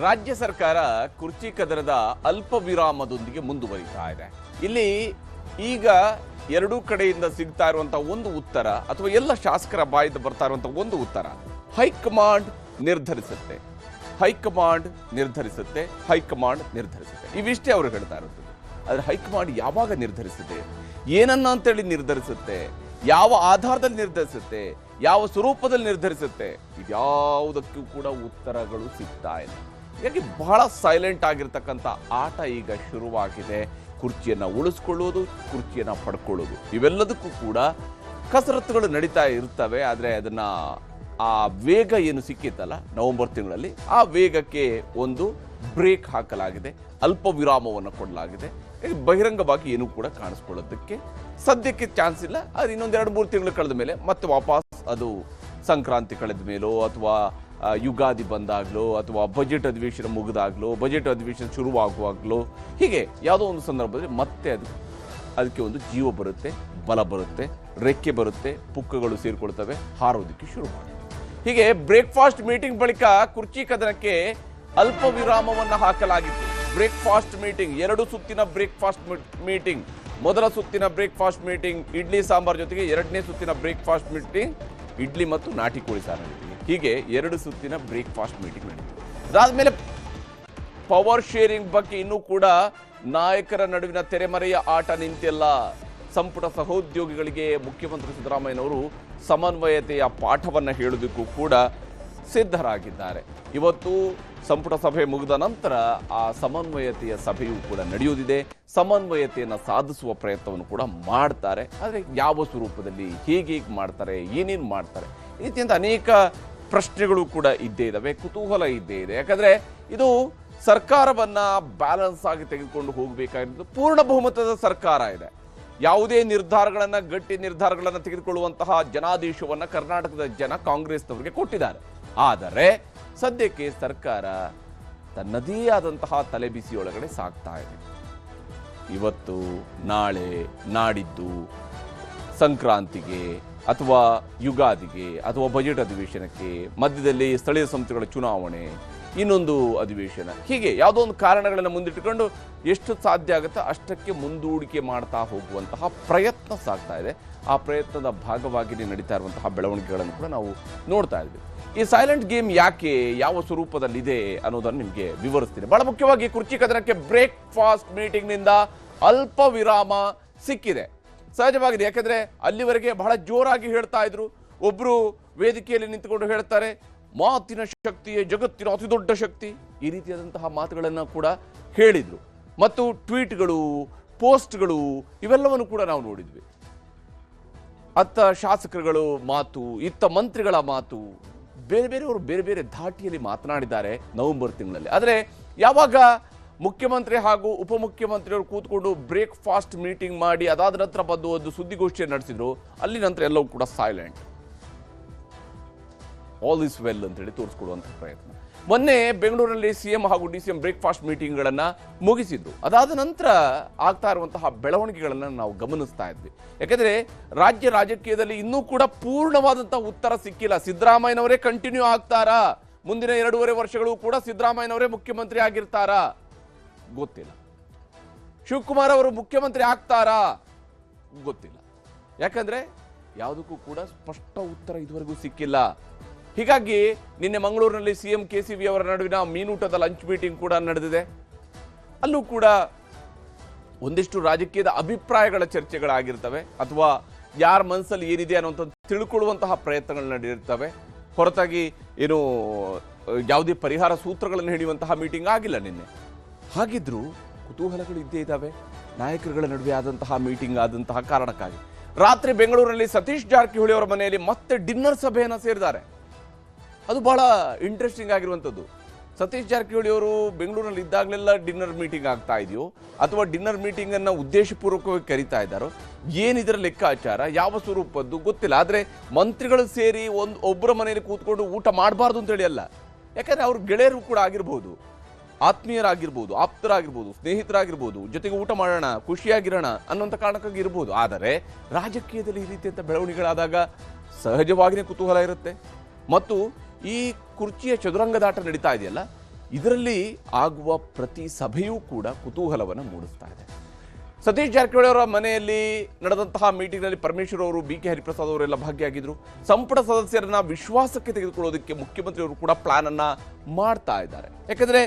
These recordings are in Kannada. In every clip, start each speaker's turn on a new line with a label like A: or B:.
A: ರಾಜ್ಯ ಸರ್ಕಾರ ಕುರ್ಚಿ ಕದರದ ಅಲ್ಪ ವಿರಾಮದೊಂದಿಗೆ ಮುಂದುವರಿತಾ ಇದೆ. ಇಲ್ಲಿ ಈಗ ಎರಡೂ ಕಡೆಯಿಂದ ಸಿಗ್ತಾ ಇರುವಂತಹ ಒಂದು ಉತ್ತರ ಅಥವಾ ಎಲ್ಲ ಶಾಸಕರ ಬಾಯಿಂದ ಬರ್ತಾ ಇರುವಂತಹ ಒಂದು ಉತ್ತರ, ಹೈಕಮಾಂಡ್ ನಿರ್ಧರಿಸುತ್ತೆ, ಹೈಕಮಾಂಡ್ ನಿರ್ಧರಿಸುತ್ತೆ, ಹೈಕಮಾಂಡ್ ನಿರ್ಧರಿಸುತ್ತೆ. ಇವಿಷ್ಟೇ ಅವರು ಹೇಳ್ತಾ ಇರುತ್ತದೆ. ಆದರೆ ಹೈಕಮಾಂಡ್ ಯಾವಾಗ ನಿರ್ಧರಿಸುತ್ತೆ, ಏನನ್ನ ಅಂತೇಳಿ ನಿರ್ಧರಿಸುತ್ತೆ, ಯಾವ ಆಧಾರದಲ್ಲಿ ನಿರ್ಧರಿಸುತ್ತೆ, ಯಾವ ಸ್ವರೂಪದಲ್ಲಿ ನಿರ್ಧರಿಸುತ್ತೆ, ಇದ್ಯಾವುದಕ್ಕೂ ಕೂಡ ಉತ್ತರಗಳು ಸಿಗ್ತಾ ಇಲ್ಲ. ಹೀಗಾಗಿ ಬಹಳ ಸೈಲೆಂಟ್ ಆಗಿರ್ತಕ್ಕಂಥ ಆಟ ಈಗ ಶುರುವಾಗಿದೆ. ಕುರ್ಚಿಯನ್ನು ಉಳಿಸ್ಕೊಳ್ಳೋದು, ಕುರ್ಚಿಯನ್ನು ಪಡ್ಕೊಳ್ಳೋದು, ಇವೆಲ್ಲದಕ್ಕೂ ಕೂಡ ಕಸರತ್ತುಗಳು ನಡೀತಾ ಇರ್ತವೆ. ಆದರೆ ಅದನ್ನ ಆ ವೇಗ ಏನು ಸಿಕ್ಕಿತ್ತಲ್ಲ ನವೆಂಬರ್ ತಿಂಗಳಲ್ಲಿ, ಆ ವೇಗಕ್ಕೆ ಒಂದು ಬ್ರೇಕ್ ಹಾಕಲಾಗಿದೆ, ಅಲ್ಪ ವಿರಾಮವನ್ನು ಕೊಡಲಾಗಿದೆ. ಬಹಿರಂಗವಾಗಿ ಏನೂ ಕೂಡ ಕಾಣಿಸ್ಕೊಳ್ಳೋದಕ್ಕೆ ಸದ್ಯಕ್ಕೆ ಚಾನ್ಸ್ ಇಲ್ಲ. ಅದು ಇನ್ನೊಂದು 2-3 ತಿಂಗಳು ಕಳೆದ ಮೇಲೆ ಮತ್ತೆ ವಾಪಸ್ ಅದು ಸಂಕ್ರಾಂತಿ ಕಳೆದ ಮೇಲೋ ಅಥವಾ ಯುಗಾದಿ ಬಂದಾಗಲೋ ಅಥವಾ ಬಜೆಟ್ ಅಧಿವೇಶನ ಮುಗಿದಾಗಲೋ, ಬಜೆಟ್ ಅಧಿವೇಶನ ಶುರುವಾಗುವಾಗಲೋ, ಹೀಗೆ ಯಾವುದೋ ಒಂದು ಸಂದರ್ಭದಲ್ಲಿ ಮತ್ತೆ ಅದಕ್ಕೆ ಒಂದು ಜೀವ ಬರುತ್ತೆ, ಬಲ ಬರುತ್ತೆ, ರೆಕ್ಕೆ ಬರುತ್ತೆ, ಪುಕ್ಕಗಳು ಸೇರಿಕೊಳ್ತವೆ, ಹಾರೋದಕ್ಕೆ ಶುರು ಮಾಡುತ್ತೆ. ಹೀಗೆ ಬ್ರೇಕ್ಫಾಸ್ಟ್ ಮೀಟಿಂಗ್ ಬಳಿಕ ಕುರ್ಚಿ ಕದನಕ್ಕೆ ಅಲ್ಪ ವಿರಾಮವನ್ನು ಹಾಕಲಾಗಿತ್ತು. ಬ್ರೇಕ್ಫಾಸ್ಟ್ ಮೀಟಿಂಗ್, 2 ಸುತ್ತಿನ ಬ್ರೇಕ್ಫಾಸ್ಟ್ ಮೀಟಿಂಗ್. ಮೊದಲ ಸುತ್ತಿನ ಬ್ರೇಕ್ಫಾಸ್ಟ್ ಮೀಟಿಂಗ್ ಇಡ್ಲಿ ಸಾಂಬಾರ್ ಜೊತೆಗೆ 2ನೇ ಸುತ್ತಿನ ಬ್ರೇಕ್ಫಾಸ್ಟ್ ಮೀಟಿಂಗ್ ಇಡ್ಲಿ ಮತ್ತು ನಾಟಿ ಕೋಳಿ ಸಾರು ನಡೀತಿದೆ. ಹೀಗೆ 2 ಸುತ್ತಿನ ಬ್ರೇಕ್ಫಾಸ್ಟ್ ಮೀಟಿಂಗ್ ನಡೀತಿದೆ. ಅದಾದ್ಮೇಲೆ ಪವರ್ ಶೇರಿಂಗ್ ಬಗ್ಗೆ ಇನ್ನೂ ಕೂಡ ನಾಯಕರ ನಡುವಿನ ತೆರೆಮರೆಯ ಆಟ ನಿಂತಿಲ್ಲ. ಸಂಪುಟ ಸಹೋದ್ಯೋಗಿಗಳಿಗೆ ಮುಖ್ಯಮಂತ್ರಿ ಸಿದ್ದರಾಮಯ್ಯನವರು ಸಮನ್ವಯತೆಯ ಪಾಠವನ್ನು ಹೇಳೋದಕ್ಕೂ ಕೂಡ ಸಿದ್ಧರಾಗಿದ್ದಾರೆ. ಇವತ್ತು ಸಂಪುಟ ಸಭೆ ಮುಗಿದ ನಂತರ ಆ ಸಮನ್ವಯತೆಯ ಸಭೆಯೂ ಕೂಡ ನಡೆಯುವುದಿದೆ. ಸಮನ್ವಯತೆಯನ್ನು ಸಾಧಿಸುವ ಪ್ರಯತ್ನವನ್ನು ಕೂಡ ಮಾಡ್ತಾರೆ. ಆದರೆ ಯಾವ ಸ್ವರೂಪದಲ್ಲಿ, ಹೇಗೆ ಮಾಡ್ತಾರೆ, ಏನೇನು ಮಾಡ್ತಾರೆ, ಈ ರೀತಿಯಂತ ಅನೇಕ ಪ್ರಶ್ನೆಗಳು ಕೂಡ ಇದ್ದೇ ಇದ್ದಾವೆ, ಕುತೂಹಲ ಇದ್ದೇ ಇದೆ. ಯಾಕಂದರೆ ಇದು ಸರ್ಕಾರವನ್ನು ಬ್ಯಾಲೆನ್ಸ್ ಆಗಿ ತೆಗೆದುಕೊಂಡು ಹೋಗಬೇಕಾಗಿರೋದು ಪೂರ್ಣ ಬಹುಮತದ ಸರ್ಕಾರ ಇದೆ. ಯಾವುದೇ ನಿರ್ಧಾರಗಳನ್ನು, ಗಟ್ಟಿ ನಿರ್ಧಾರಗಳನ್ನು ತೆಗೆದುಕೊಳ್ಳುವಂತಹ ಜನಾದೇಶವನ್ನು ಕರ್ನಾಟಕದ ಜನ ಕಾಂಗ್ರೆಸ್ನವರಿಗೆ ಕೊಟ್ಟಿದ್ದಾರೆ. ಆದರೆ ಸದ್ಯಕ್ಕೆ ಸರ್ಕಾರ ತನ್ನದೇ ಆದಂತಹ ತಲೆಬಿಸಿಯೊಳಗಡೆ ಸಾಗ್ತಾ ಇದೆ. ಇವತ್ತು, ನಾಳೆ, ನಾಡಿದ್ದು ಸಂಕ್ರಾಂತಿಗೆ ಅಥವಾ ಯುಗಾದಿಗೆ ಅಥವಾ ಬಜೆಟ್ ಅಧಿವೇಶನಕ್ಕೆ, ಮಧ್ಯದಲ್ಲಿ ಸ್ಥಳೀಯ ಸಂಸ್ಥೆಗಳ ಚುನಾವಣೆ, ಇನ್ನೊಂದು ಅಧಿವೇಶನ, ಹೀಗೆ ಯಾವುದೋ ಒಂದು ಕಾರಣಗಳನ್ನು ಮುಂದಿಟ್ಟುಕೊಂಡು ಎಷ್ಟು ಸಾಧ್ಯ ಆಗುತ್ತೋ ಅಷ್ಟಕ್ಕೆ ಮುಂದೂಡಿಕೆ ಮಾಡ್ತಾ ಹೋಗುವಂತಹ ಪ್ರಯತ್ನ ಸಾಗ್ತಾ ಇದೆ. ಆ ಪ್ರಯತ್ನದ ಭಾಗವಾಗಿ ನಡೀತಾ ಇರುವಂತಹ ಬೆಳವಣಿಗೆಗಳನ್ನು ಕೂಡ ನಾವು ನೋಡ್ತಾ ಇದ್ವಿ. ಈ ಸೈಲೆಂಟ್ ಗೇಮ್ ಯಾಕೆ, ಯಾವ ಸ್ವರೂಪದಲ್ಲಿದೆ ಅನ್ನೋದನ್ನು ನಿಮಗೆ ವಿವರಿಸ್ತೀನಿ. ಬಹಳ ಮುಖ್ಯವಾಗಿ ಕುರ್ಚಿ ಕದನಕ್ಕೆ ಬ್ರೇಕ್ಫಾಸ್ಟ್ ಮೀಟಿಂಗ್ನಿಂದ ಅಲ್ಪ ವಿರಾಮ ಸಿಕ್ಕಿದೆ. ಸಹಜವಾಗಿದೆ, ಯಾಕೆಂದರೆ ಅಲ್ಲಿವರೆಗೆ ಬಹಳ ಜೋರಾಗಿ ಹೇಳ್ತಾ ಇದ್ರು. ಒಬ್ಬರು ವೇದಿಕೆಯಲ್ಲಿ ನಿಂತುಕೊಂಡು ಹೇಳ್ತಾರೆ, ಮಾತಿನ ಶಕ್ತಿಯೇ ಜಗತ್ತಿನ ಅತಿ ದೊಡ್ಡ ಶಕ್ತಿ, ಈ ರೀತಿಯಾದಂತಹ ಮಾತುಗಳನ್ನು ಕೂಡ ಹೇಳಿದರು. ಮತ್ತು ಟ್ವೀಟ್ಗಳು, ಪೋಸ್ಟ್ಗಳು ಇವೆಲ್ಲವನ್ನು ಕೂಡ ನಾವು ನೋಡಿದ್ವಿ. ಅತ್ತ ಶಾಸಕರುಗಳು ಮಾತು, ಇತ್ತ ಮಂತ್ರಿಗಳ ಮಾತು, ಬೇರೆ ಬೇರೆಯವರು ಬೇರೆ ಬೇರೆ ಧಾಟಿಯಲ್ಲಿ ಮಾತನಾಡಿದ್ದಾರೆ ನವೆಂಬರ್ ತಿಂಗಳಲ್ಲಿ. ಆದರೆ ಯಾವಾಗ ಮುಖ್ಯಮಂತ್ರಿ ಹಾಗೂ ಉಪಮುಖ್ಯಮಂತ್ರಿಯವರು ಕೂತ್ಕೊಂಡು ಬ್ರೇಕ್ಫಾಸ್ಟ್ ಮೀಟಿಂಗ್ ಮಾಡಿ ಅದಾದ ನಂತರ ಬಂದು ಒಂದು ಸುದ್ದಿಗೋಷ್ಠಿಯನ್ನು ನಡೆಸಿದ್ರು, ಅಲ್ಲಿ ನಂತರ ಎಲ್ಲವೂ ಕೂಡ ಸೈಲೆಂಟ್. ಆಲ್ ಇಸ್ ವೆಲ್ ಅಂತೇಳಿ ತೋರಿಸ್ಕೊಡುವಂಥ ಪ್ರಯತ್ನ. ಮೊನ್ನೆ ಬೆಂಗಳೂರಿನಲ್ಲಿ ಸಿಎಂ ಹಾಗೂ ಡಿಸಿಎಂ ಬ್ರೇಕ್ಫಾಸ್ಟ್ ಮೀಟಿಂಗ್ಗಳನ್ನು ಮುಗಿಸಿದ್ರು. ಅದಾದ ನಂತರ ಆಗ್ತಾ ಇರುವಂತಹ ಬೆಳವಣಿಗೆಗಳನ್ನು ನಾವು ಗಮನಿಸ್ತಾ ಇದ್ವಿ. ಯಾಕೆಂದರೆ ರಾಜ್ಯ ರಾಜಕೀಯದಲ್ಲಿ ಇನ್ನೂ ಕೂಡ ಪೂರ್ಣವಾದಂತಹ ಉತ್ತರ ಸಿಕ್ಕಿಲ್ಲ. ಸಿದ್ದರಾಮಯ್ಯನವರೇ ಕಂಟಿನ್ಯೂ ಆಗ್ತಾರಾ, ಮುಂದಿನ 2.5 ವರ್ಷಗಳು ಕೂಡ ಸಿದ್ದರಾಮಯ್ಯನವರೇ ಮುಖ್ಯಮಂತ್ರಿ ಆಗಿರ್ತಾರಾ ಗೊತ್ತಿಲ್ಲ. ಶಿವಕುಮಾರ್ ಅವರು ಮುಖ್ಯಮಂತ್ರಿ ಆಗ್ತಾರಾ ಗೊತ್ತಿಲ್ಲ. ಯಾಕಂದ್ರೆ ಯಾವುದಕ್ಕೂ ಕೂಡ ಸ್ಪಷ್ಟ ಉತ್ತರ ಇದುವರೆಗೂ ಸಿಕ್ಕಿಲ್ಲ. ಹೀಗಾಗಿ ನಿನ್ನೆ ಮಂಗಳೂರಿನಲ್ಲಿ ಸಿಎಂ KCV ಅವರ ನಡುವಿನ ಮೀನೂಟದ ಲಂಚ್ ಮೀಟಿಂಗ್ ಕೂಡ ನಡೆದಿದೆ. ಅಲ್ಲೂ ಕೂಡ ಒಂದಿಷ್ಟು ರಾಜಕೀಯದ ಅಭಿಪ್ರಾಯಗಳ ಚರ್ಚೆಗಳಾಗಿರ್ತವೆ, ಅಥವಾ ಯಾರ ಮನಸ್ಸಲ್ಲಿ ಏನಿದೆ ಅನ್ನುವಂಥದ್ದು ತಿಳ್ಕೊಳ್ಳುವಂತಹ ಪ್ರಯತ್ನಗಳು ನಡೆದಿರ್ತವೆ. ಹೊರತಾಗಿ ಏನು ಯಾವುದೇ ಪರಿಹಾರ ಸೂತ್ರಗಳನ್ನು ಹಿಡಿಯುವಂತಹ ಮೀಟಿಂಗ್ ಆಗಿಲ್ಲ ನಿನ್ನೆ. ಹಾಗಿದ್ರೂ ಕುತೂಹಲಗಳು ಇದ್ದೇ ಇದ್ದಾವೆ. ನಾಯಕರುಗಳ ನಡುವೆ ಆದಂತಹ ಮೀಟಿಂಗ್ ಆದಂತಹ ಕಾರಣಕ್ಕಾಗಿ ರಾತ್ರಿ ಬೆಂಗಳೂರಿನಲ್ಲಿ ಸತೀಶ್ ಜಾರಕಿಹೊಳಿ ಅವರ ಮನೆಯಲ್ಲಿ ಮತ್ತೆ ಡಿನ್ನರ್ ಸಭೆಯನ್ನು ಸೇರಿದ್ದಾರೆ. ಅದು ಬಹಳ ಇಂಟ್ರೆಸ್ಟಿಂಗ್ ಆಗಿರುವಂಥದ್ದು. ಸತೀಶ್ ಜಾರಕಿಹೊಳಿ ಅವರು ಬೆಂಗಳೂರಿನಲ್ಲಿ ಇದ್ದಾಗಲೆಲ್ಲ ಡಿನ್ನರ್ ಮೀಟಿಂಗ್ ಆಗ್ತಾ ಇದೆಯೋ ಅಥವಾ ಡಿನ್ನರ್ ಮೀಟಿಂಗನ್ನು ಉದ್ದೇಶಪೂರ್ವಕವಾಗಿ ಕರೀತಾ ಇದ್ದಾರೋ, ಏನಿದರ ಲೆಕ್ಕಾಚಾರ, ಯಾವ ಸ್ವರೂಪದ್ದು ಗೊತ್ತಿಲ್ಲ. ಆದರೆ ಮಂತ್ರಿಗಳು ಸೇರಿ ಒಬ್ಬರ ಮನೆಯಲ್ಲಿ ಕೂತ್ಕೊಂಡು ಊಟ ಮಾಡಬಾರ್ದು ಅಂತೇಳಿ ಅಲ್ಲ. ಯಾಕಂದರೆ ಅವ್ರ ಗೆಳೆಯರು ಕೂಡ ಆಗಿರ್ಬೋದು, ಆತ್ಮೀಯರಾಗಿರ್ಬೋದು, ಆಪ್ತರಾಗಿರ್ಬೋದು, ಸ್ನೇಹಿತರಾಗಿರ್ಬೋದು, ಜೊತೆಗೆ ಊಟ ಮಾಡೋಣ, ಖುಷಿಯಾಗಿರೋಣ ಅನ್ನೋಂಥ ಕಾರಣಕ್ಕಾಗಿ ಇರ್ಬೋದು. ಆದರೆ ರಾಜಕೀಯದಲ್ಲಿ ಈ ರೀತಿಯಂಥ ಬೆಳವಣಿಗೆಗಳಾದಾಗ ಸಹಜವಾಗಿಯೇ ಕುತೂಹಲ ಇರುತ್ತೆ. ಮತ್ತು ಈ ಕುರ್ಚಿಯ ಚದುರಂಗದಾಟ ನಡೀತಾ ಇದೆಯಲ್ಲ, ಇದರಲ್ಲಿ ಆಗುವ ಪ್ರತಿ ಸಭೆಯೂ ಕೂಡ ಕುತೂಹಲವನ್ನು ಮೂಡಿಸ್ತಾ ಇದೆ. ಸತೀಶ್ ಜಾರಕಿಹೊಳಿ ಅವರ ಮನೆಯಲ್ಲಿ ನಡೆದಂತಹ ಮೀಟಿಂಗ್ನಲ್ಲಿ ಪರಮೇಶ್ವರ್ ಅವರು, BK ಹರಿಪ್ರಸಾದ್ ಅವರೆಲ್ಲ ಭಾಗಿಯಾಗಿದ್ರು. ಸಂಪುಟ ಸದಸ್ಯರನ್ನ ವಿಶ್ವಾಸಕ್ಕೆ ತೆಗೆದುಕೊಳ್ಳೋದಕ್ಕೆ ಮುಖ್ಯಮಂತ್ರಿಯವರು ಕೂಡ ಪ್ಲಾನ್ ಅನ್ನ ಮಾಡ್ತಾ ಇದ್ದಾರೆ. ಯಾಕಂದ್ರೆ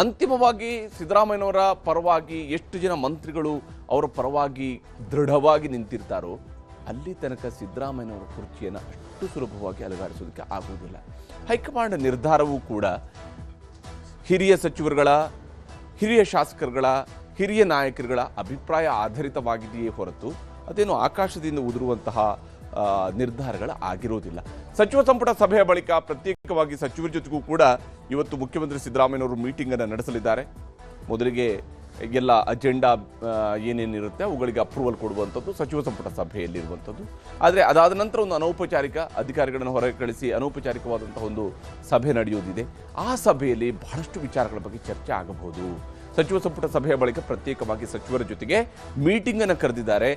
A: ಅಂತಿಮವಾಗಿ ಸಿದ್ದರಾಮಯ್ಯನವರ ಪರವಾಗಿ ಎಷ್ಟು ಜನ ಮಂತ್ರಿಗಳು ಅವರ ಪರವಾಗಿ ದೃಢವಾಗಿ ನಿಂತಿರ್ತಾರೋ ಅಲ್ಲಿ ತನಕ ಸಿದ್ದರಾಮಯ್ಯನವರ ಕುರ್ಚಿಯನ್ನು ಅಷ್ಟು ಸುಲಭವಾಗಿ ಅಲುಗಾಡಿಸೋದಕ್ಕೆ ಆಗುವುದಿಲ್ಲ. ಹೈಕಮಾಂಡ್ ನಿರ್ಧಾರವೂ ಕೂಡ ಹಿರಿಯ ಸಚಿವರುಗಳ, ಹಿರಿಯ ಶಾಸಕರುಗಳ, ಹಿರಿಯ ನಾಯಕರುಗಳ ಅಭಿಪ್ರಾಯ ಆಧಾರಿತವಾಗಿದೆಯೇ ಹೊರತು ಅದೇನು ಆಕಾಶದಿಂದ ಉದುರುವಂತಹ ನಿರ್ಧಾರಗಳು ಆಗಿರೋದಿಲ್ಲ. ಸಚಿವ ಸಂಪುಟ ಸಭೆಯ ಬಳಿಕ ಪ್ರತ್ಯೇಕವಾಗಿ ಸಚಿವರ ಜೊತೆಗೂ ಕೂಡ ಇವತ್ತು ಮುಖ್ಯಮಂತ್ರಿ ಸಿದ್ದರಾಮಯ್ಯನವರು ಮೀಟಿಂಗ್ ಅನ್ನು ನಡೆಸಲಿದ್ದಾರೆ. ಮೊದಲಿಗೆ ಎಲ್ಲ ಅಜೆಂಡಾ ಏನೇನಿರುತ್ತೆ ಅವುಗಳಿಗೆ ಅಪ್ರೂವಲ್ ಕೊಡುವಂಥದ್ದು ಸಚಿವ ಸಂಪುಟ ಸಭೆಯಲ್ಲಿರುವಂಥದ್ದು. ಆದರೆ ಅದಾದ ನಂತರ ಒಂದು ಅನೌಪಚಾರಿಕ ಅಧಿಕಾರಿಗಳನ್ನು ಹೊರಗೆ ಕಳಿಸಿ ಅನೌಪಚಾರಿಕವಾದಂತಹ ಒಂದು ಸಭೆ ನಡೆಯುವುದಿದೆ. ಆ ಸಭೆಯಲ್ಲಿ ಬಹಳಷ್ಟು ವಿಚಾರಗಳ ಬಗ್ಗೆ ಚರ್ಚೆ ಆಗಬಹುದು. ಸಚಿವ ಸಂಪುಟ ಸಭೆಯ ಬಳಿಕ ಪ್ರತ್ಯೇಕವಾಗಿ ಸಚಿವರ ಜೊತೆಗೆ ಮೀಟಿಂಗ್ ಅನ್ನು ಕರೆದಿದ್ದಾರೆ